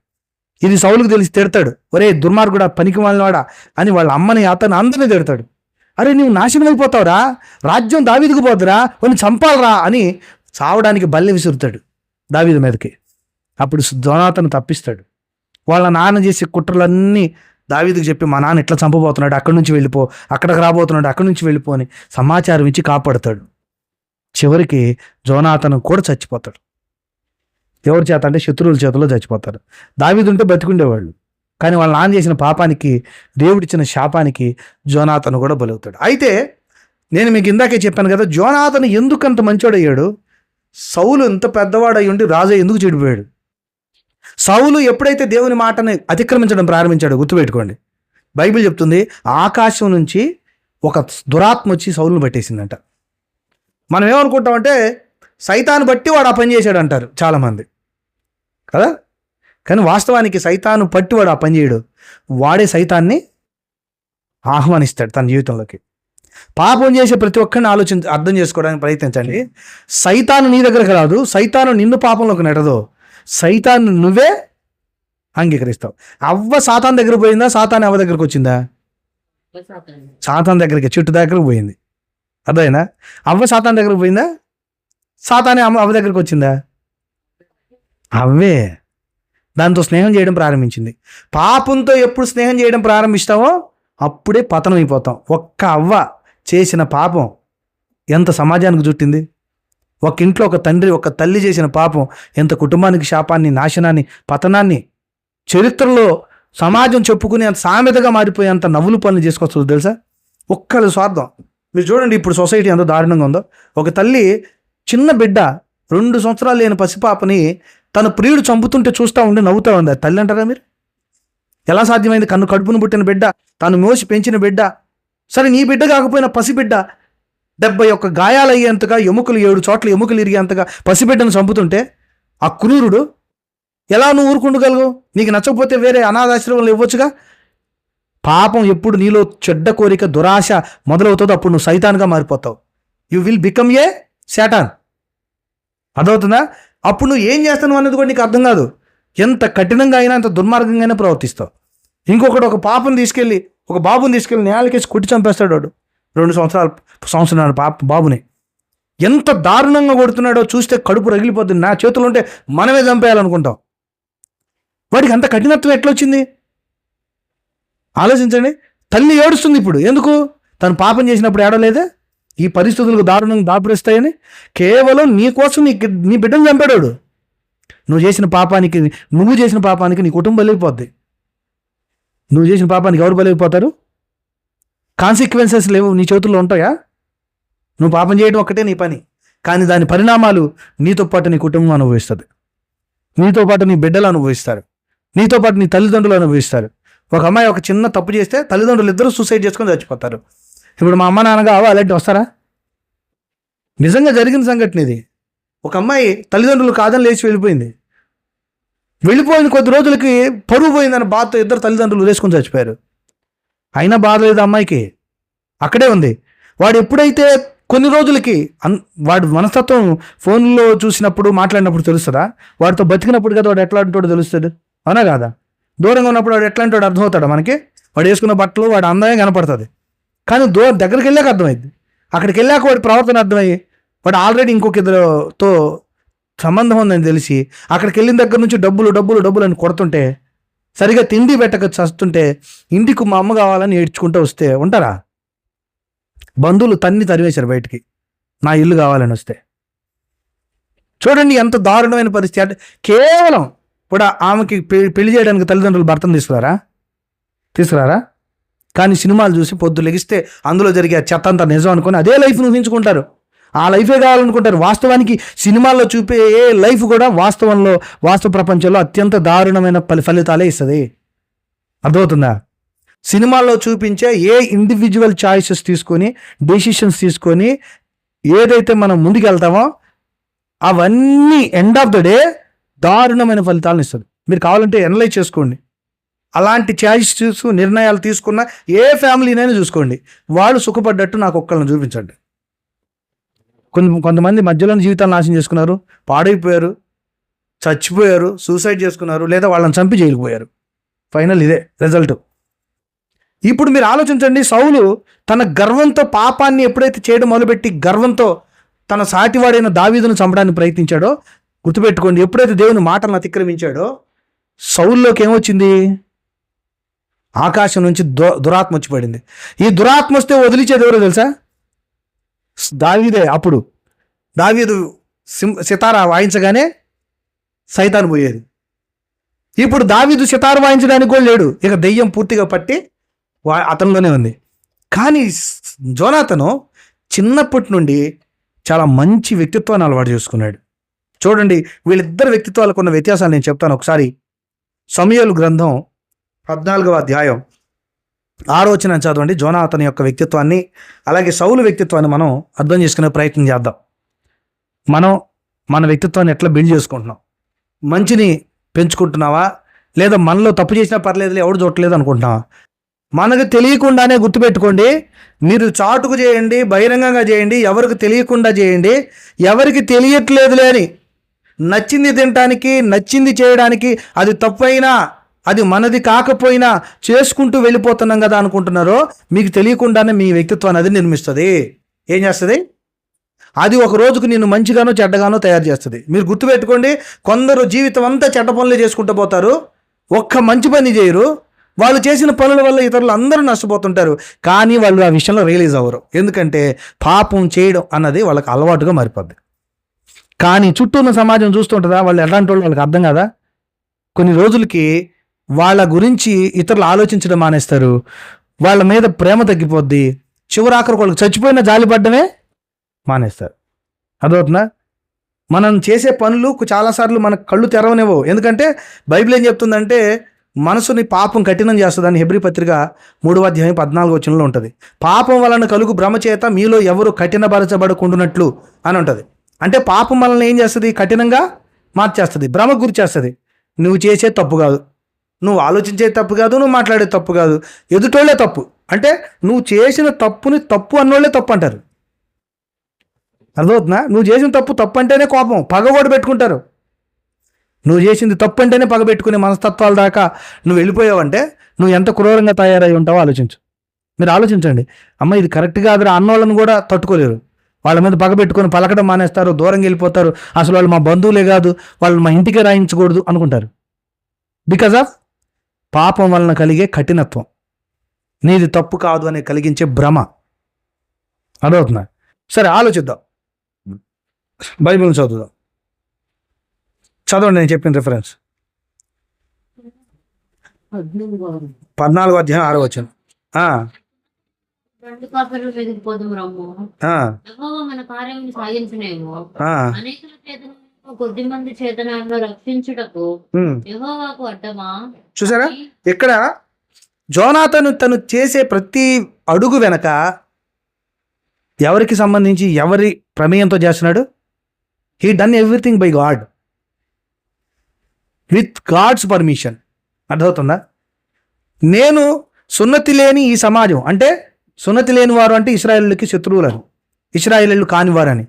ఇది సౌలుకు తెలిసి తిడతాడు, ఒరే దుర్మార్గుడా, పనికి మాలినవాడా అని వాళ్ళ అమ్మని అతను అందరినీ తిడతాడు. అరే నువ్వు నాశనం అయిపోతావురా, రాజ్యం దావీదుకు పోతురా, కొన్ని చంపాలరా అని చావడానికి బల్లె విసురుతాడు దావీదు మీదకి. అప్పుడు జోనాతను తప్పిస్తాడు. వాళ్ళ నాన్న చేసే కుట్రలన్నీ దావీదుకు చెప్పి, మా నాన్న ఇట్లా చంపబోతున్నాడు, అక్కడి నుంచి వెళ్ళిపో, అక్కడికి రాబోతున్నాడు, అక్కడి నుంచి వెళ్ళిపో అని సమాచారం ఇచ్చి కాపాడుతాడు. చివరికి జోనాతను కూడా చచ్చిపోతాడు. ఎవరి చేత అంటే శత్రువుల చేతిలో చచ్చిపోతారు. దావీదు ఉంటే బతికుండేవాళ్ళు, కానీ వాళ్ళ నాన్న చేసిన పాపానికి, దేవుడిచ్చిన శాపానికి జోనాతను కూడా బలవుతాడు. అయితే నేను మీకు ఇందాకే చెప్పాను కదా, జోనాతను ఎందుకంత మంచోడయ్యాడు? సౌలు ఎంత పెద్దవాడై ఉండి రాజు ఎందుకు చెడిపోయాడు? సౌలు ఎప్పుడైతే దేవుని మాటని అతిక్రమించడం ప్రారంభించాడో గుర్తుపెట్టుకోండి, బైబిల్ చెప్తుంది ఆకాశం నుంచి ఒక దురాత్మ వచ్చి సౌలును పట్టేసిందంట. మనం ఏమనుకుంటామంటే సైతాను బట్టి వాడు ఆ పని చేశాడు అంటారు చాలామంది కదా. కానీ వాస్తవానికి సైతాను పట్టి వాడు ఆ పని చేయడు, వాడే సైతాన్ని ఆహ్వానిస్తాడు తన జీవితంలోకి. పాపం చేసే ప్రతి ఒక్కరిని అర్థం చేసుకోవడానికి ప్రయత్నించండి. సైతాను నీ దగ్గరకు రాదు, సైతాను నిన్ను పాపంలోకి నెట్టదు, సైతాను నువ్వే అంగీకరిస్తావు. అవ్వ సాతాన్ దగ్గర పోయిందా, సాతాన్ అవ్వ దగ్గరకు వచ్చిందా? సాతాన్ దగ్గరికి, చెట్టు దగ్గరకు పోయింది. అర్థమైనా? అవ్వ సాతాన్ దగ్గరకు పోయిందా, సాతానే అవ్వ దగ్గరకు వచ్చిందా? అవ్వే దాంతో స్నేహం చేయడం ప్రారంభించింది. పాపంతో ఎప్పుడు స్నేహం చేయడం ప్రారంభిస్తావో అప్పుడే పతనం అయిపోతాం. ఒక్క అవ్వ చేసిన పాపం ఎంత సమాజానికి చుట్టింది? ఒక ఇంట్లో ఒక తండ్రి, ఒక తల్లి చేసిన పాపం ఎంత కుటుంబానికి శాపాన్ని, నాశనాన్ని, పతనాన్ని, చరిత్రలో సమాజం చెప్పుకునే అంత సామెతగా మారిపోయేంత నవ్వులు పనులు చేసుకొస్తుంది తెలుసా? ఒక్కళ్ళ స్వార్థం. మీరు చూడండి ఇప్పుడు సొసైటీ ఎంత దారుణంగా ఉందో. ఒక తల్లి చిన్న బిడ్డ, 2 సంవత్సరాలు లేని పసిపాపని తన ప్రియుడు చంపుతుంటే చూస్తూ ఉండి నవ్వుతూ ఉంది. తల్లి అంటారా మీరు? ఎలా సాధ్యమైంది? కడుపును పుట్టిన బిడ్డ, తాను మోసి పెంచిన బిడ్డ, సరే నీ బిడ్డ కాకపోయినా పసిబిడ్డ 71 గాయాలు అయ్యేంతగా, ఎముకలు 7 చోట్ల ఎముకలు ఇరిగేంతగా పసిబిడ్డను చంపుతుంటే ఆ క్రూరుడు ఎలా నువ్వు ఊరుకుండగలవు? నీకు నచ్చకపోతే వేరే అనాథాశ్రమంలో ఇవ్వచ్చుగా. పాపం ఎప్పుడు నీలో చెడ్డ కోరిక, దురాశ మొదలవుతుందో అప్పుడు నువ్వు సైతాన్గా మారిపోతావు. You will become a Satan. అర్థమవుతుందా? అప్పుడు నువ్వు ఏం చేస్తాను అన్నది కూడా నీకు అర్థం కాదు. ఎంత కఠినంగా అయినా, అంత దుర్మార్గంగా అయినా ప్రవర్తిస్తావు. ఇంకొకటి ఒక పాపను తీసుకెళ్ళి, ఒక బాబుని తీసుకెళ్ళి నేలకేసి కొట్టి చంపేస్తాడు వాడు. 2 సంవత్సరాల బాబుని. ఎంత దారుణంగా కొడుతున్నాడో చూస్తే కడుపు రగిలిపోతుంది. నా చేతులు ఉంటే మనమే చంపేయాలనుకుంటాం. వాడికి అంత కఠినత్వం ఎట్లొచ్చింది ఆలోచించండి. తల్లి ఏడుస్తుంది ఇప్పుడు. ఎందుకు? తను పాపం చేసినప్పుడు ఏడలేదే? ఈ పరిస్థితులకు దారుణంగా దాపురిస్తాయని. కేవలం నీ కోసం నీ బిడ్డను చంపాడు. నువ్వు చేసిన పాపానికి నీ కుటుంబం బలైపోద్ది. నువ్వు చేసిన పాపానికి ఎవరు బలైపోతారు? కాన్సిక్వెన్సెస్ లేవు, నీ చేతుల్లో ఉంటాయా? నువ్వు పాపం చేయడం ఒక్కటే నీ పని, కానీ దాని పరిణామాలు నీతో పాటు నీ కుటుంబం అనుభవిస్తుంది, నీతో పాటు నీ బిడ్డలు అనుభవిస్తారు, నీతో పాటు నీ తల్లిదండ్రులు అనుభవిస్తారు. ఒక అమ్మాయి ఒక చిన్న తప్పు చేస్తే తల్లిదండ్రులు ఇద్దరు సూసైడ్ చేసుకొని చచ్చిపోతారు. ఇప్పుడు మా అమ్మ నాన్నగా అలాంటి వస్తారా? నిజంగా జరిగిన సంఘటన ఇది. ఒక అమ్మాయి తల్లిదండ్రులు కాదని లేచి వెళ్ళిపోయిన కొద్ది రోజులకి పరువు పోయిందని బాధతో ఇద్దరు తల్లిదండ్రులు వేసుకొని చచ్చిపోయారు. అయినా బాధ లేదు అమ్మాయికి, అక్కడే ఉంది. వాడు ఎప్పుడైతే కొన్ని రోజులకి వాడు మనస్తత్వం ఫోన్లో చూసినప్పుడు మాట్లాడినప్పుడు తెలుస్తుందా? వాడితో బతికినప్పుడు కదా వాడు ఎట్లా అంటాడో తెలుస్తుంది, అవునా కాదా? దూరంగా ఉన్నప్పుడు వాడు ఎట్లా అంటాడో అర్థమవుతాడు మనకి. వాడు వేసుకున్న బట్టలు వాడు అందమే కనపడుతుంది, కానీ దగ్గరికి వెళ్ళాక అర్థమైంది. అక్కడికి వెళ్ళాక వాడి ప్రవర్తన అర్థమయ్యి వాడు ఆల్రెడీ ఇంకొక ఇద్దరుతో సంబంధం ఉందని తెలిసి అక్కడికి వెళ్ళిన దగ్గర నుంచి డబ్బులు అని కొడుతుంటే, సరిగా తిండి పెట్టక చస్తుంటే ఇంటికి మా అమ్మ కావాలని ఏడ్చుకుంటూ వస్తే ఉంటారా? బంధువులు తరివేశారు బయటికి, నా ఇల్లు కావాలని వస్తే. చూడండి ఎంత దారుణమైన పరిస్థితి. అంటే కేవలం ఇప్పుడు ఆమెకి పెళ్లి చేయడానికి తల్లిదండ్రులు భర్తను తీసుకురారా? కానీ సినిమాలు చూసి పొద్దు లెగిస్తే అందులో జరిగే చెత్త అంతా నిజం అనుకుని అదే లైఫ్ను ఊహించుకుంటారు. ఆ లైఫే కావాలనుకుంటారు. వాస్తవానికి సినిమాల్లో చూపే ఏ లైఫ్ కూడా వాస్తవ ప్రపంచంలో అత్యంత దారుణమైన ఫలితాలే ఇస్తుంది. అర్థమవుతుందా? సినిమాల్లో చూపించే ఏ ఇండివిజువల్ చాయిసెస్ తీసుకొని డెసిషన్స్ తీసుకొని ఏదైతే మనం ముందుకెళ్తామో అవన్నీ ఎండ్ ఆఫ్ ద డే దారుణమైన ఫలితాలను ఇస్తుంది. మీరు కావాలంటే అనలైజ్ చేసుకోండి. అలాంటి చాయిసెస్ నిర్ణయాలు తీసుకున్న ఏ ఫ్యామిలీనైనా చూసుకోండి. వాళ్ళు సుఖపడ్డట్టు నాకు ఒక్కళ్ళని చూపించండి. కొంతమంది మధ్యలోని జీవితాలు నాశనం చేసుకున్నారు, పాడైపోయారు, చచ్చిపోయారు, సూసైడ్ చేసుకున్నారు, లేదా వాళ్ళని చంపి జైలుకు పోయారు. ఫైనల్ ఇదే రిజల్ట్. ఇప్పుడు మీరు ఆలోచించండి. సౌలు తన గర్వంతో పాపాన్ని ఎప్పుడైతే చేయడం మొదలుపెట్టి గర్వంతో తన సాటివాడైన దావీదును చంపడానికి ప్రయత్నించాడో, గుర్తుపెట్టుకోండి, ఎప్పుడైతే దేవుని మాటలను అతిక్రమించాడో సౌల్లోకి ఏమొచ్చింది? ఆకాశం నుంచి దురాత్మ వచ్చి పడింది. ఈ దురాత్మ వస్తే వదిలించేది ఎవరో తెలుసా? దావీదే. అప్పుడు దావీదు సితారా వాయించగానే సైతాను పోయేది. ఇప్పుడు దావీదు సితార వాయించడానికి కూడా లేడు, ఇక దెయ్యం పూర్తిగా పట్టి అతనిలోనే ఉంది. కానీ జోనాతను చిన్నప్పటి నుండి చాలా మంచి వ్యక్తిత్వాన్ని అలవాటు చేసుకున్నాడు. చూడండి, వీళ్ళిద్దరు వ్యక్తిత్వాలకు ఉన్న వ్యత్యాసాలు నేను చెప్తాను. ఒకసారి సమూయేలు గ్రంథం 14వ అధ్యాయం 6వ వచనం చదవండి. జోనాతన్ యొక్క వ్యక్తిత్వాన్ని అలాగే సౌలు వ్యక్తిత్వాన్ని మనం అర్థం చేసుకునే ప్రయత్నం చేద్దాం. మనం మన వ్యక్తిత్వాన్ని ఎట్లా బిల్డ్ చేసుకుంటున్నాం? మంచిని పెంచుకుంటున్నావా, లేదా మనలో తప్పు చేసినా పర్లేదు ఎవడు చూడలేదు అనుకుంటున్నావా? మనకు తెలియకుండానే, గుర్తుపెట్టుకోండి, మీరు చాటుకు చేయండి, బహిరంగంగా చేయండి, ఎవరికి తెలియకుండా చేయండి. ఎవరికి తెలియట్లేదులే అని నచ్చింది తినటానికి, నచ్చింది చేయడానికి, అది తప్పైనా అది మనది కాకపోయినా చేసుకుంటూ వెళ్ళిపోతున్నాం కదా అనుకుంటున్నారో, మీకు తెలియకుండానే మీ వ్యక్తిత్వాన్ని అది నిర్మిస్తుంది. ఏం చేస్తుంది? అది ఒక రోజుకు నిన్ను మంచిగానో చెడ్డగానో తయారు చేస్తుంది. మీరు గుర్తుపెట్టుకోండి, కొందరు జీవితం అంతా చెడ్డ పనులే చేసుకుంటూ పోతారు, ఒక్క మంచి పని చేయరు. వాళ్ళు చేసిన పనుల వల్ల ఇతరులు అందరూ నష్టపోతుంటారు, కానీ వాళ్ళు ఆ విషయంలో రియలైజ్ అవ్వరు. ఎందుకంటే పాపం చేయడం అన్నది వాళ్ళకి అలవాటుగా మారిపోద్ది. కానీ చుట్టూ ఉన్న సమాజం చూస్తుంటుందా, వాళ్ళు ఎలాంటి వాళ్ళు వాళ్ళకి అర్థం కదా. కొన్ని రోజులకి వాళ్ళ గురించి ఇతరులు ఆలోచించడం మానేస్తారు, వాళ్ళ మీద ప్రేమ తగ్గిపోద్ది, చివరాఖరికి వాళ్ళకి చచ్చిపోయిన జాలిపడ్డమే మానేస్తారు. అదవుతుందా? మనం చేసే పనులు చాలాసార్లు మన కళ్ళు తెరవనివ్వవు. ఎందుకంటే బైబిల్ ఏం చెప్తుందంటే మనసుని పాపం కఠినం చేస్తుందని హెబ్రీ పత్రిక 3వ అధ్యాయం 14వ వచనంలో ఉంటుంది. పాపం వలన కలుగు భ్రమ చేత మీలో ఎవరు కఠినపరచబడకుండానట్లు అని ఉంటుంది. అంటే పాపం వలన ఏం చేస్తుంది? కఠినంగా మార్చేస్తుంది, భ్రమకు గురి చేస్తుంది. నువ్వు చేసే తప్పు కాదు, నువ్వు ఆలోచించే తప్పు కాదు, నువ్వు మాట్లాడే తప్పు కాదు, ఎదుటోళ్లే తప్పు. అంటే నువ్వు చేసిన తప్పుని తప్పు అన్నోళ్లే తప్పు అంటారు. అర్థమవుతుందా? నువ్వు చేసిన తప్పు అంటేనే కోపం, పగ కూడా పెట్టుకుంటారు. నువ్వు చేసింది తప్పు అంటేనే పగ పెట్టుకునే మనస్తత్వాల దాకా నువ్వు వెళ్ళిపోయావంటే నువ్వు ఎంత క్రూరంగా తయారై ఉంటావో ఆలోచించు. మీరు ఆలోచించండి. అమ్మ ఇది కరెక్ట్ కాదురా అన్నోళ్ళని కూడా తట్టుకోలేరు, వాళ్ళ మీద పగబెట్టుకొని పలకడం మానేస్తారు, దూరంగా వెళ్ళిపోతారు. అసలు వాళ్ళు మా బంధువులే కాదు, వాళ్ళు మా ఇంటికే రాయించకూడదు అనుకుంటారు. బికాజ్ ఆఫ్ పాపం వలన కలిగే కఠినత్వం, నీది తప్పు కాదు అని కలిగించే భ్రమ. అర్థమవుతుందా? సరే, ఆలోచిద్దాం. బైబిల్ని చదువుదాం. చదవండి, నేను చెప్పిన రిఫరెన్స్ 14వ అధ్యాయం 6వ వచనం. రెండు కాపరులు వెదిగిపోదుము రమ్ము. యెహోవా మన కార్యమును సాగించునేమో. అనేకుల చేతను కొద్ది మంది చేతనాలను రక్షించుటకు యెహోవాకు అడ్డమా? చూసారా, ఇక్కడ జోనాతను తను చేసే ప్రతి అడుగు వెనక ఎవరికి సంబంధించి, ఎవరి ప్రమేయంతో చేస్తున్నాడు? He done everything by God, with God's permission. అర్థమవుతుందా? నేను సున్నతి లేని ఈ సమాజం, అంటే సున్నతి లేని వారు అంటే ఇశ్రాయేలుకి శత్రువులని, ఇశ్రాయేలు కానివారని.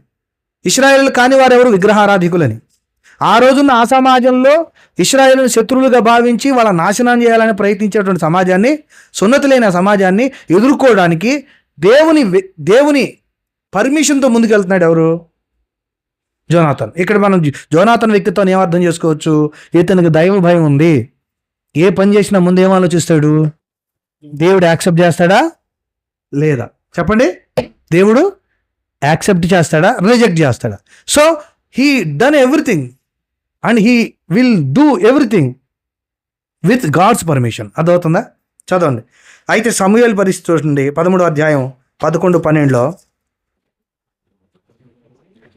ఇశ్రాయేలు కానివారు ఎవరు? విగ్రహారాధికులని. ఆ రోజున ఆ సమాజంలో ఇశ్రాయేలుని శత్రువులుగా భావించి వాళ్ళ నాశనం చేయాలని ప్రయత్నించేటువంటి సమాజాన్ని, సున్నతి లేని ఆ సమాజాన్ని ఎదుర్కోవడానికి దేవుని పర్మిషన్తో ముందుకెళ్తున్నాడు ఎవరు? జోనాతన్. ఇక్కడ మనం జోనాతన్ వ్యక్తిత్వాన్ని ఏం అర్థం చేసుకోవచ్చు? ఇతనికి దైవ భయం ఉంది. ఏ పని చేసినా ముందు ఏం ఆలోచిస్తాడు? దేవుడు యాక్సెప్ట్ చేస్తాడా లేదా? చెప్పండి, దేవుడు యాక్సెప్ట్ చేస్తాడా, రిజెక్ట్ చేస్తాడా? So he done everything and he will do everything with God's permission. అర్థమవుతుందా? చదవండి. అయితే సమూయేలు పరిస్థితి చూడండి, 13వ అధ్యాయం 11-12లో.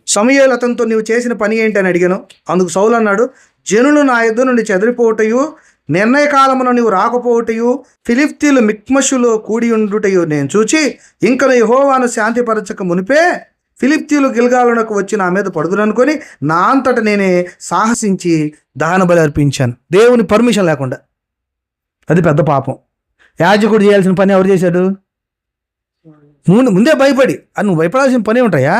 సమూయేలు అతనితో, నీవు చేసిన పని ఏంటి అని అడిగాను. అందుకు సౌలు అన్నాడు, జనులు నా యుద్ధ నుండి చెదిరిపోవటయు, నిర్ణయకాలమున నీవు రాకపోవటయు, ఫిలిష్తీయులు మిక్మషులో కూడి ఉండుటయు నేను చూచి, ఇంకను యెహోవాను శాంతిపరచక మునిపే ఫిలిష్తీయులు గిల్గాలునకు వచ్చి నా మీద పడుదురనుకొని నా అంతట నేనే సాహసించి దహన బలి అర్పించాను, దేవుని పర్మిషన్ లేకుండా. అది పెద్ద పాపం. యాజకుడు చేయాల్సిన పని ఎవరు చేశాడు? ముందే భయపడి. అది నువ్వు భయపడాల్సిన పని ఉంటాయా?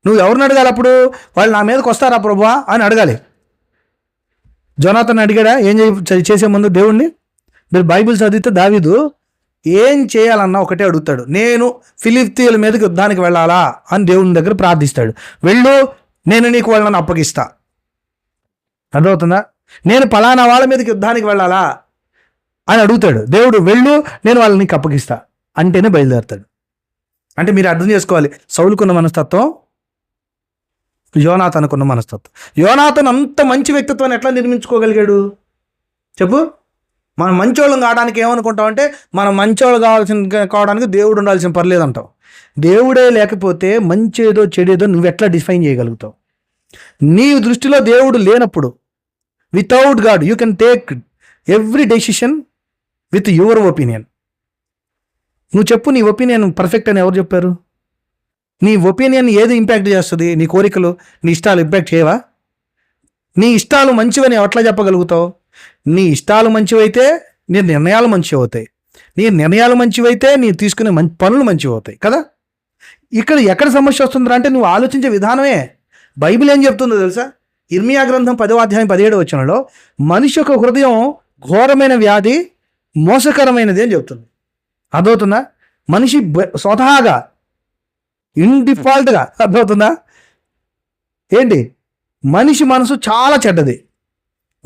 నువ్వు ఎవరిని అడగాలి అప్పుడు? వాళ్ళు నా మీదకి వస్తారా ప్రభువా అని అడగాలి. జోనాతన్ అడిగాడా ఏం చేసే ముందు దేవుణ్ణి? మీరు బైబిల్ చదివితే దావీదు ఏం చేయాలన్నా ఒకటే అడుగుతాడు, నేను ఫిలిష్తీయుల మీదకి యుద్ధానికి వెళ్ళాలా అని దేవుని దగ్గర ప్రార్థిస్తాడు. వెళ్ళు, నేను నీకు వాళ్ళని అప్పగిస్తా. అర్థమవుతుందా? నేను పలానా వాళ్ళ మీదకి యుద్ధానికి వెళ్ళాలా అని అడుగుతాడు. దేవుడు వెళ్ళు, నేను వాళ్ళని నీకు అప్పగిస్తా అంటేనే బయలుదేరుతాడు. అంటే మీరు అర్థం చేసుకోవాలి, సౌలుకున్న మనస్తత్వం, యోనాతన్ అనుకున్న మనస్తత్వం. యోనాతన్ అంత మంచి వ్యక్తిత్వాన్ని ఎట్లా నిర్మించుకోగలిగాడు చెప్పు? మనం మంచోళ్ళం కావడానికి ఏమనుకుంటామంటే, మనం మంచోళ్ళు కావడానికి దేవుడు ఉండాల్సిన పర్లేదు అంటాం. దేవుడే లేకపోతే మంచేదో చెడేదో నువ్వు ఎట్లా డిఫైన్ చేయగలుగుతావు? నీ దృష్టిలో దేవుడు లేనప్పుడు, without God you can take every decision with your opinion. నువ్వు చెప్పు, నీ ఒపీనియన్ పర్ఫెక్ట్ అని ఎవరు చెప్పారు? నీ ఒపీనియన్ ఏది ఇంపాక్ట్ చేస్తుంది? నీ కోరికలు, నీ ఇష్టాలు ఇంపాక్ట్ చేయవా? నీ ఇష్టాలు మంచివని ఎట్లా చెప్పగలుగుతావు? నీ ఇష్టాలు మంచివైతే నీ నిర్ణయాలు మంచివి అవుతాయి. నీ నిర్ణయాలు మంచివైతే నీ తీసుకునే పనులు మంచివి అవుతాయి కదా. ఇక్కడ ఎక్కడ సమస్య వస్తుందా అంటే, నువ్వు ఆలోచించే విధానమే. బైబిల్ ఏం చెప్తుందో తెలుసా? ఇర్మియా గ్రంథం 10వ అధ్యాయం 17వ వచనంలో, మనిషి యొక్క హృదయం ఘోరమైన వ్యాధి, మోసకరమైనది అని చెప్తుంది. అర్థమవుతుందా? మనిషి స్వతహాగా ఇండిఫాల్ట్గా, అర్థమవుతుందా ఏంటి? మనిషి మనసు చాలా చెడ్డది.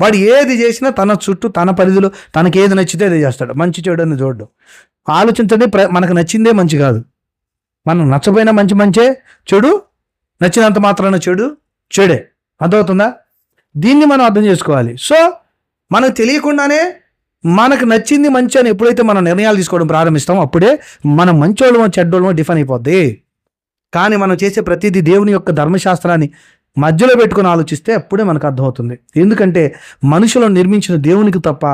వాడు ఏది చేసినా తన చుట్టూ, తన పరిధిలో తనకి ఏది నచ్చితే అదే చేస్తాడు. మంచి చెడు అని చూడడం. ఆలోచించండి, మనకు నచ్చిందే మంచి కాదు. మనం నచ్చపోయినా మంచే, చెడు నచ్చినంత మాత్రాన చెడే. అర్థమవుతుందా? దీన్ని మనం అర్థం చేసుకోవాలి. సో మనకు తెలియకుండానే మనకు నచ్చింది మంచి అని ఎప్పుడైతే మనం నిర్ణయాలు తీసుకోవడం ప్రారంభిస్తామో అప్పుడే మనం మంచోళ్ళమో చెడ్డోళ్ళమో డిఫైన్ అయిపోద్ది. కానీ మనం చేసే ప్రతిదీ దేవుని యొక్క ధర్మశాస్త్రాన్ని మధ్యలో పెట్టుకుని ఆలోచిస్తే అప్పుడే మనకు అర్థమవుతుంది. ఎందుకంటే మనుషులను నిర్మించిన దేవునికి తప్ప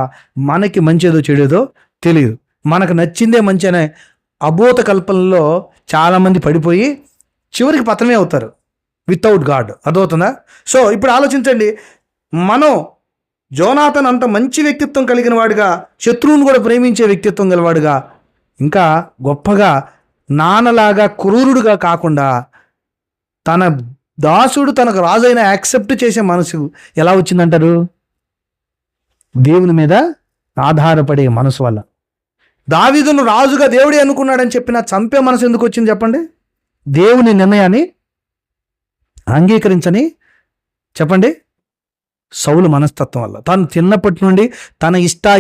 మనకి మంచేదో చెడేదో తెలియదు. మనకు నచ్చిందే మంచి అనే అబోధ కల్పనలో చాలామంది పడిపోయి చివరికి పతనమే అవుతారు వితౌట్ గాడ్. అర్థమవుతుందా? సో ఇప్పుడు ఆలోచించండి, మనం జోనాతన్ అంత మంచి వ్యక్తిత్వం కలిగిన వాడుగా, శత్రువును కూడా ప్రేమించే వ్యక్తిత్వం గలవాడుగా, ఇంకా గొప్పగా నాన్నలాగా క్రూరుడుగా కాకుండా తన దాసుడు తనకు రాజైన యాక్సెప్ట్ చేసే మనసు ఎలా వచ్చిందంటారు? దేవుని మీద ఆధారపడే మనసు వల్ల. దావీదును రాజుగా దేవుడే అనుకున్నాడని చెప్పిన చంపే మనసు ఎందుకు వచ్చింది చెప్పండి? దేవుని నిర్ణయాన్ని అంగీకరించని చెప్పండి సౌలు మనస్తత్వం వల్ల. తాను చిన్నప్పటి నుండి తన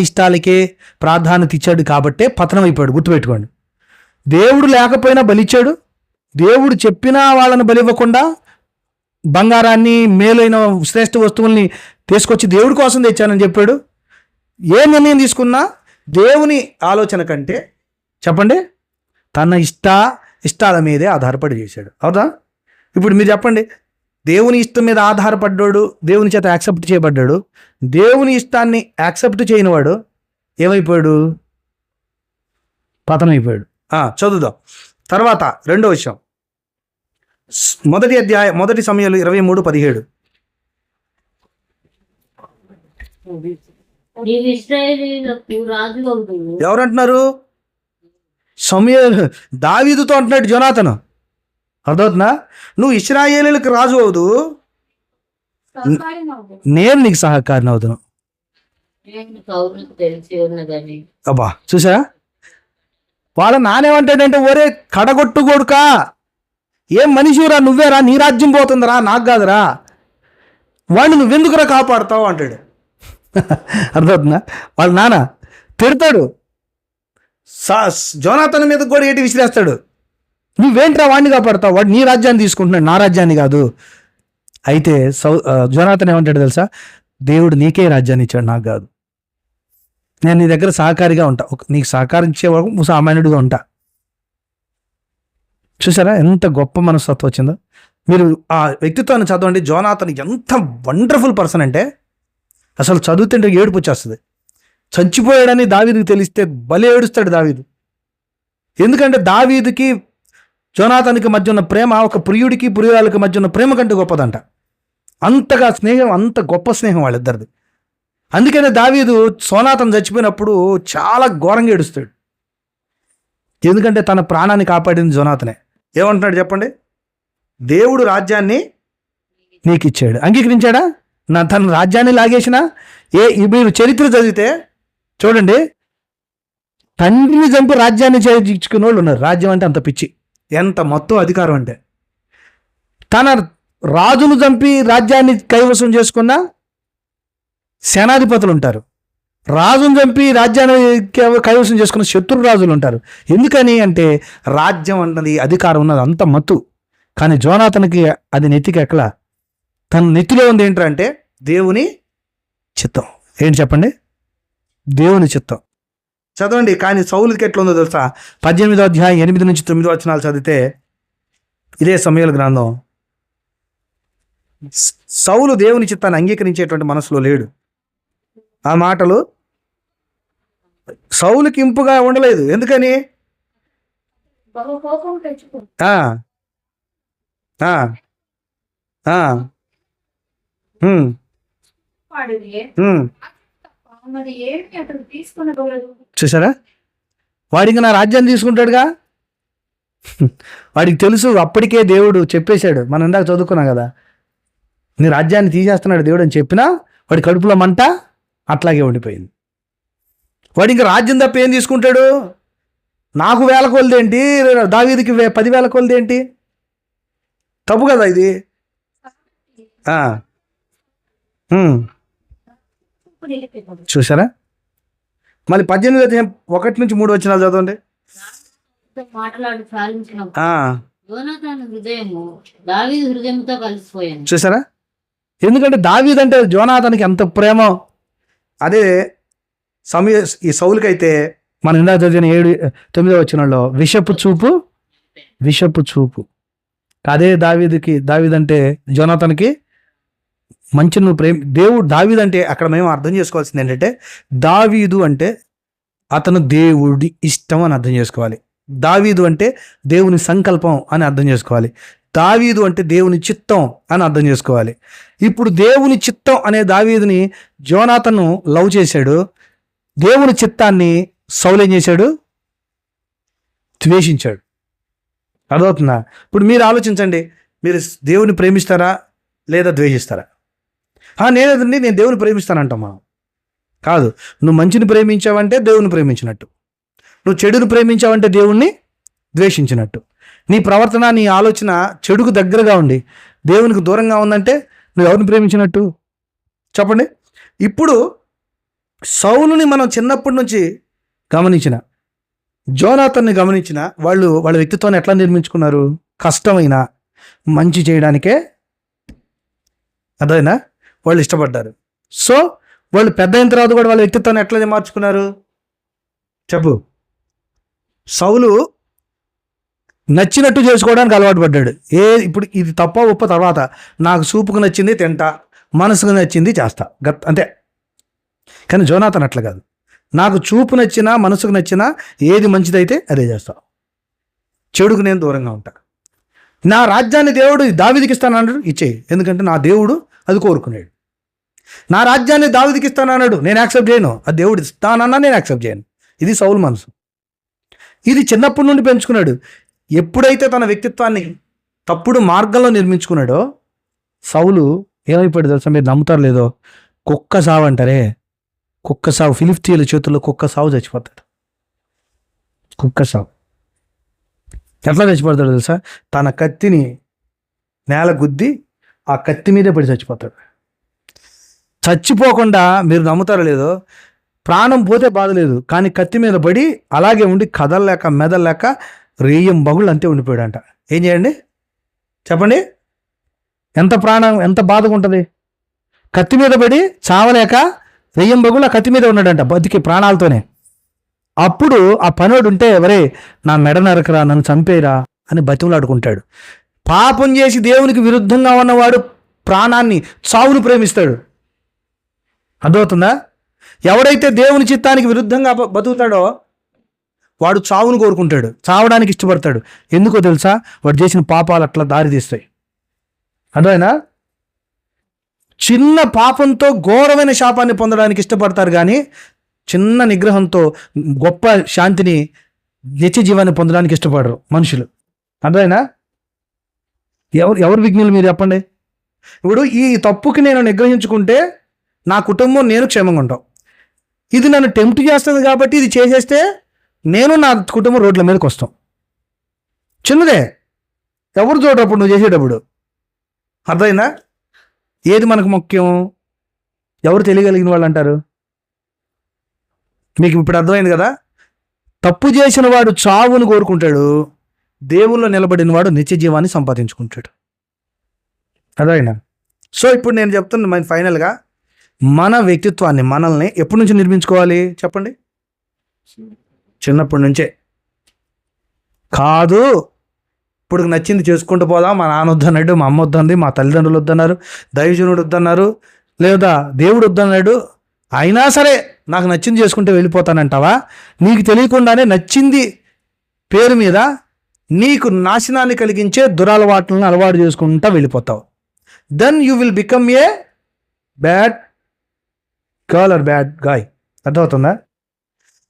ఇష్టాలకే ప్రాధాన్యత ఇచ్చాడు కాబట్టే పతనం అయిపోయాడు. గుర్తుపెట్టుకోండి. దేవుడు లేకపోయినా బలిచ్చాడు. దేవుడు చెప్పినా వాళ్ళని బలివ్వకుండా బంగారాన్ని మేలైన శ్రేష్ఠ వస్తువుల్ని తీసుకొచ్చి దేవుడి కోసం తెచ్చానని చెప్పాడు. ఏ నిర్ణయం తీసుకున్నా దేవుని ఆలోచన కంటే చెప్పండి తన ఇష్టాల మీదే ఆధారపడి చేశాడు. అవునా? ఇప్పుడు మీరు చెప్పండి, దేవుని ఇష్టం మీద ఆధారపడ్డాడు, దేవుని చేత యాక్సెప్ట్ చేయబడ్డాడు. దేవుని ఇష్టాన్ని యాక్సెప్ట్ చేయనివాడు ఏమైపోయాడు? పతనం అయిపోయాడు. చదువుదాం తర్వాత రెండో విషయం. మొదటి సమయాలు 23:17. ఎవరంటున్నారు? సమూయేలు దావీదుతో అంటున్నాడు జోనాతను. అర్థవుతుందా? నువ్వు ఇశ్రాయేలీలకు రాజు అవుదు, నేను నీకు సహకారిని అవుతును. అబ్బా చూసా, వాళ్ళ నానేమంటాడంటే, ఒరే కడగొట్టు కొడుకా, ఏం మనిషిరా నువ్వేరా, నీ రాజ్యం పోతుందిరా, నాకు కాదురా, వాడిని నువ్వెందుకురా కాపాడుతావు అంటాడు. అర్థమవుతుందా? వాళ్ళ నాన్న తిడతాడు, జోనాతన్ మీద కూడా ఏంటి విసిరేస్తాడు, నువ్వేంట్రా వాడిని కాపాడుతావు, వాడు నీ రాజ్యాన్ని తీసుకుంటున్నాడు, నా రాజ్యాన్ని కాదు. అయితే జోనాతన్ ఏమంటాడు తెలుసా? దేవుడు నీకే రాజ్యాన్ని ఇచ్చాడు, నాకు కాదు. నేను నీ దగ్గర సహకారిగా ఉంటా, నీకు సహకరించే వరకు సామాన్యుడిగా ఉంటా. చూసారా ఎంత గొప్ప మనస్తత్వం వచ్చిందో? మీరు ఆ వ్యక్తిత్వాన్ని చదవండి. జోనాతన్ ఎంత వండర్ఫుల్ పర్సన్ అంటే అసలు చదువుతుంటే ఏడుపు వచ్చేస్తుంది. చచ్చిపోయాడని దావీదుకి తెలిస్తే భలే ఏడుస్తాడు దావీదు. ఎందుకంటే దావీదుకి జోనాతన్కి మధ్య ఉన్న ప్రేమ ఒక ప్రియుడికి ప్రియురాలకి మధ్య ఉన్న ప్రేమ కంటే గొప్పదంట. అంతగా స్నేహం, అంత గొప్ప స్నేహం వాళ్ళిద్దరిది. అందుకనే దావీదు జోనాతన్ చచ్చిపోయినప్పుడు చాలా ఘోరంగా ఏడుస్తాడు. ఎందుకంటే తన ప్రాణాన్ని కాపాడింది జోనాతనే. ఏమంటున్నాడు చెప్పండి? దేవుడు రాజ్యాన్ని నీకు ఇచ్చాడు, అంగీకరించాడా? తన రాజ్యాన్ని లాగేసినా మీరు చరిత్ర చదివితే చూడండి, తండ్రిని చంపి రాజ్యాన్ని చేయించుకునే వాళ్ళు ఉన్నారు. రాజ్యం అంటే అంత పిచ్చి, ఎంత మొత్తం అధికారం అంటే. తన రాజును చంపి రాజ్యాన్ని కైవసం చేసుకున్న సేనాధిపతులు ఉంటారు. రాజును చంపి రాజ్యాన్ని కైవసం చేసుకున్న శత్రు రాజులు ఉంటారు. ఎందుకని అంటే రాజ్యం అన్నది, అధికారం ఉన్నది అంత మత్తు. కానీ జోనాతన్కి అది నెత్తికి ఎక్కల. తన నెత్తిలో ఉంది ఏంటంటే దేవుని చిత్తం. ఏంటి చెప్పండి? దేవుని చిత్తం. చదవండి. కానీ సౌలుకి ఎట్లా ఉందో తెలుసా? 18వ అధ్యాయం 8-9 వచనాలు చదివితే, ఇదే సమూయేలు గ్రంథం, సౌలు దేవుని చిత్తాన్ని అంగీకరించేటువంటి మనసులో లేడు. ఆ మాటలు సౌలుకి ఇంపుగా ఉండలేదు. ఎందుకని? చూసారా? వాడికి నా రాజ్యాన్ని తీసుకుంటాడుగా. వాడికి తెలుసు, అప్పటికే దేవుడు చెప్పేశాడు. మనం ఇందాక చదువుకున్నాం కదా, నీ రాజ్యాన్ని తీసేస్తున్నాడు దేవుడు అని చెప్పినా వాడి కడుపులో మంట అట్లాగే ఉండిపోయింది. వాడు ఇంకా రాజ్యం తప్ప ఏం తీసుకుంటాడు? నాకు 1000 కొలదేంటి, దావీదుకి 10,000 కొలదేంటి? తప్పు కదా ఇది. చూసారా? మళ్ళీ 18:1-3 వచనాలు చదవండి. చూసారా? ఎందుకంటే దావీదు అంటే జోనాతన్కి ఎంత ప్రేమ. అదే ఈ సౌలుకైతే మనం ఇందాక చదివిన 7-9 వచనంలో విషపు చూపు. అదే దావీదంటే జోనాతన్కి మంచి దేవుడు. దావీదు అంటే అక్కడ మేము అర్థం చేసుకోవాల్సింది ఏంటంటే, దావీదు అంటే అతను దేవుడి ఇష్టం అని అర్థం చేసుకోవాలి. దావీదు అంటే దేవుని సంకల్పం అని అర్థం చేసుకోవాలి. దావీదు అంటే దేవుని చిత్తం అని అర్థం చేసుకోవాలి. ఇప్పుడు దేవుని చిత్తం అనే దావీదుని జోనాతను లవ్ చేశాడు. దేవుని చిత్తాన్ని సౌలు ఏం చేశాడు? ద్వేషించాడు. అర్థమవుతుందా? ఇప్పుడు మీరు ఆలోచించండి, మీరు దేవుని ప్రేమిస్తారా లేదా ద్వేషిస్తారా? నేను దేవుని ప్రేమిస్తానంటాం మనం. కాదు, నువ్వు మంచిని ప్రేమించావంటే దేవుని ప్రేమించినట్టు, నువ్వు చెడుని ప్రేమించావంటే దేవుణ్ణి ద్వేషించినట్టు. నీ ప్రవర్తన, నీ ఆలోచన చెడుకు దగ్గరగా ఉండి దేవునికి దూరంగా ఉందంటే నువ్వు ఎవరిని ప్రేమించినట్టు చెప్పండి. ఇప్పుడు సౌలుని మనం చిన్నప్పటి నుంచి గమనించిన, జోనాథన్ని గమనించిన, వాళ్ళ వ్యక్తిత్వాన్ని ఎట్లా నిర్మించుకున్నారు? కష్టమైన మంచి చేయడానికే అదైనా వాళ్ళు ఇష్టపడ్డారు. సో వాళ్ళు పెద్ద అయిన తర్వాత కూడా వాళ్ళ వ్యక్తిత్వాన్ని ఎట్లా మార్చుకున్నారు చెప్పు. సౌలు నచ్చినట్టు చేసుకోవడానికి అలవాటు పడ్డాడు. ఇప్పుడు ఇది తప్ప ఉప్ప తర్వాత నాకు సూపుకు నచ్చింది తింటా, మనసుకు నచ్చింది చేస్తా, అంతే. కానీ జోనాథన్ అట్లా కాదు. నాకు చూపు నచ్చినా మనసుకు నచ్చినా ఏది మంచిదైతే అదే చేస్తా, చెడుకు నేను దూరంగా ఉంటా. నా రాజ్యాన్ని దేవుడు దావీదుకి ఇస్తానన్నాడు, ఇచ్చేయి, ఎందుకంటే నా దేవుడు అది కోరుకున్నాడు. నా రాజ్యాన్ని దావీదుకి ఇస్తానన్నాడు, నేను యాక్సెప్ట్ చేయను, అది దేవుడు ఇస్తానన్నా నేను యాక్సెప్ట్ చేయను. ఇది సౌలు మనసు. ఇది చిన్నప్పటి నుండి పెంచుకున్నాడు. ఎప్పుడైతే తన వ్యక్తిత్వాన్ని తప్పుడు మార్గంలో నిర్మించుకున్నాడో సౌలు ఏమైపోయాడు తెలుసా? మీరు నమ్ముతారు లేదో, కుక్క సావు అంటారే, కుక్క సావు, ఫిలిష్తీయుల చేతుల్లో కుక్క సావు చచ్చిపోతాడు. కుక్క సావు ఎట్లా చచ్చిపోతాడు తెలుసా? తన కత్తిని నేల గుద్ది ఆ కత్తి మీదే పడి చచ్చిపోతాడు. చచ్చిపోకుండా మీరు నమ్ముతారో లేదో, ప్రాణం పోతే బాధ లేదు, కానీ కత్తి మీద పడి అలాగే ఉండి కదలలేక మెదలలేక రేయం బగుళ్ళు అంతే ఉండిపోయాడంట. ఏం చేయండి చెప్పండి? ఎంత ప్రాణం, ఎంత బాధగా ఉంటుంది? కత్తి మీద పడి చావలేక రెయ్యం బగులు ఆ కత్తి మీద ఉన్నాడంట, బతికి ప్రాణాలతోనే. అప్పుడు ఆ పనోడు ఉంటే, ఎవరే నా మెడ నరకరా, నన్ను చంపేరా అని బతిమలాడుకుంటాడు. పాపం చేసి దేవునికి విరుద్ధంగా ఉన్నవాడు ప్రాణాన్ని, చావును ప్రేమిస్తాడు. అర్థమవుతుందా? ఎవడైతే దేవుని చిత్తానికి విరుద్ధంగా బతుకుతాడో వాడు చావును కోరుకుంటాడు, చావడానికి ఇష్టపడతాడు. ఎందుకో తెలుసా? వాడు చేసిన పాపాలు అట్లా దారి తీస్తాయి. అదేనా? చిన్న పాపంతో ఘోరమైన శాపాన్ని పొందడానికి ఇష్టపడతారు, కానీ చిన్న నిగ్రహంతో గొప్ప శాంతిని, నిత్య జీవాన్ని పొందడానికి ఇష్టపడరు మనుషులు. అదేనా? ఎవరు విఘ్నులు మీరు చెప్పండి? ఇప్పుడు ఈ తప్పుకి నేను నిగ్రహించుకుంటే నా కుటుంబం, నేను క్షేమంగా ఉంటాం. ఇది నన్ను టెంప్ట్ చేస్తుంది కాబట్టి ఇది చేసేస్తే నేను నా కుటుంబం రోడ్ల మీదకి వస్తాం. చిన్నదే, ఎవరు చూడప్పుడు నువ్వు చేసేటప్పుడు. అర్థమైందా? ఏది మనకు ముఖ్యం? ఎవరు తెలియగలిగిన వాళ్ళు అంటారు? మీకు ఇప్పుడు అర్థమైంది కదా? తప్పు చేసిన వాడు చావును కోరుకుంటాడు, దేవుల్లో నిలబడిన వాడు నిత్య జీవాన్ని సంపాదించుకుంటాడు. అర్థమైనా? సో ఇప్పుడు నేను చెప్తున్నా ఫైనల్గా, మన వ్యక్తిత్వాన్ని, మనల్ని ఎప్పటి నుంచి నిర్మించుకోవాలి చెప్పండి? చిన్నప్పటి నుంచే కాదు. ఇప్పుడు నచ్చింది చేసుకుంటూ పోదాం, మా నాన్న వద్దన్నాడు, మా అమ్మ వద్దంది, మా తల్లిదండ్రులు వద్దన్నారు, దైవజనుడు వద్దన్నారు, లేదా దేవుడు వద్దన్నాడు, అయినా సరే నాకు నచ్చింది చేసుకుంటే వెళ్ళిపోతానంటావా? నీకు తెలియకుండానే నచ్చింది పేరు మీద నీకు నాశనాన్ని కలిగించే దురలవాట్లను అలవాటు చేసుకుంటా వెళ్ళిపోతావు. Then you will become a bad girl or bad guy. అర్థమవుతుందా?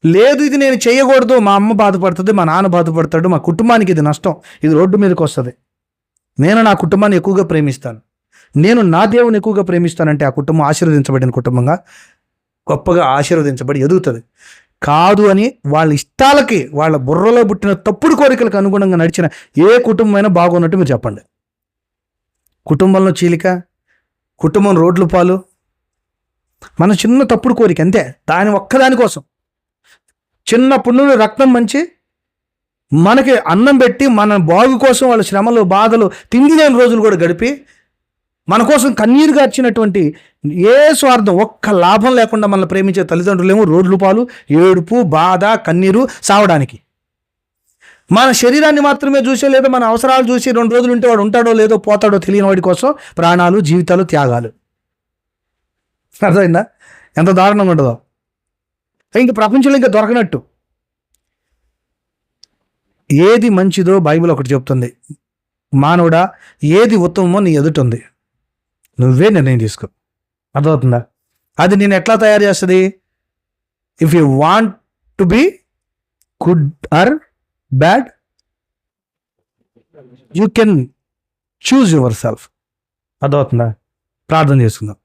లేదు, ఇది నేను చేయకూడదు, మా అమ్మ బాధపడుతుంది, మా నాన్న బాధపడతాడు, మా కుటుంబానికి ఇది నష్టం, ఇది రోడ్డు మీదకి వస్తుంది, నేను నా కుటుంబాన్ని ఎక్కువగా ప్రేమిస్తాను, నేను నా దేవుని ఎక్కువగా ప్రేమిస్తానంటే ఆ కుటుంబం ఆశీర్వదించబడిన కుటుంబంగా గొప్పగా ఆశీర్వదించబడి ఎదుగుతుంది. కాదు అని వాళ్ళ ఇష్టాలకి, వాళ్ళ బుర్రలో పుట్టిన తప్పుడు కోరికలకు అనుగుణంగా నడిచిన ఏ కుటుంబమైనా బాగున్నట్టు మీరు చెప్పండి. కుటుంబంలో చీలిక, కుటుంబం రోడ్లు పాలు, మన చిన్న తప్పుడు కోరిక అంతే, దాని ఒక్కదానికోసం చిన్నప్పటి నుండి రక్తం మంచి మనకి అన్నం పెట్టి మన బాగు కోసం వాళ్ళ శ్రమలు, బాధలు, తిండి లేని రోజులు కూడా గడిపి మన కోసం కన్నీరు గార్చినటువంటి, ఏ స్వార్థం, ఒక్క లాభం లేకుండా మనల్ని ప్రేమించే తల్లిదండ్రులేమో రోడ్లు పాలు, ఏడుపు, బాధ, కన్నీరు, సావడానికి. మన శరీరాన్ని మాత్రమే చూసే, లేదా మన అవసరాలు చూసి 2 రోజులు ఉంటే వాడు ఉంటాడో లేదో పోతాడో తెలియని వాడి కోసం ప్రాణాలు, జీవితాలు, త్యాగాలు. అర్థమైందా? ఎంత దారుణంగా ఉండదో. ఇంక ప్రపంచంలో ఇంకా దొరకనట్టు. ఏది మంచిదో బైబిల్ ఒకటి చెప్తుంది, మానవుడా ఏది ఉత్తమమో నీ ఎదుట ఉంది, నువ్వే నిర్ణయం తీసుకో. అర్థమవుతుందా? అది నేను ఎట్లా తయారు చేస్తుంది? If you want to be good or bad, you can choose your self. అర్థమవుతుందా? ప్రార్థన చేసుకుందాం.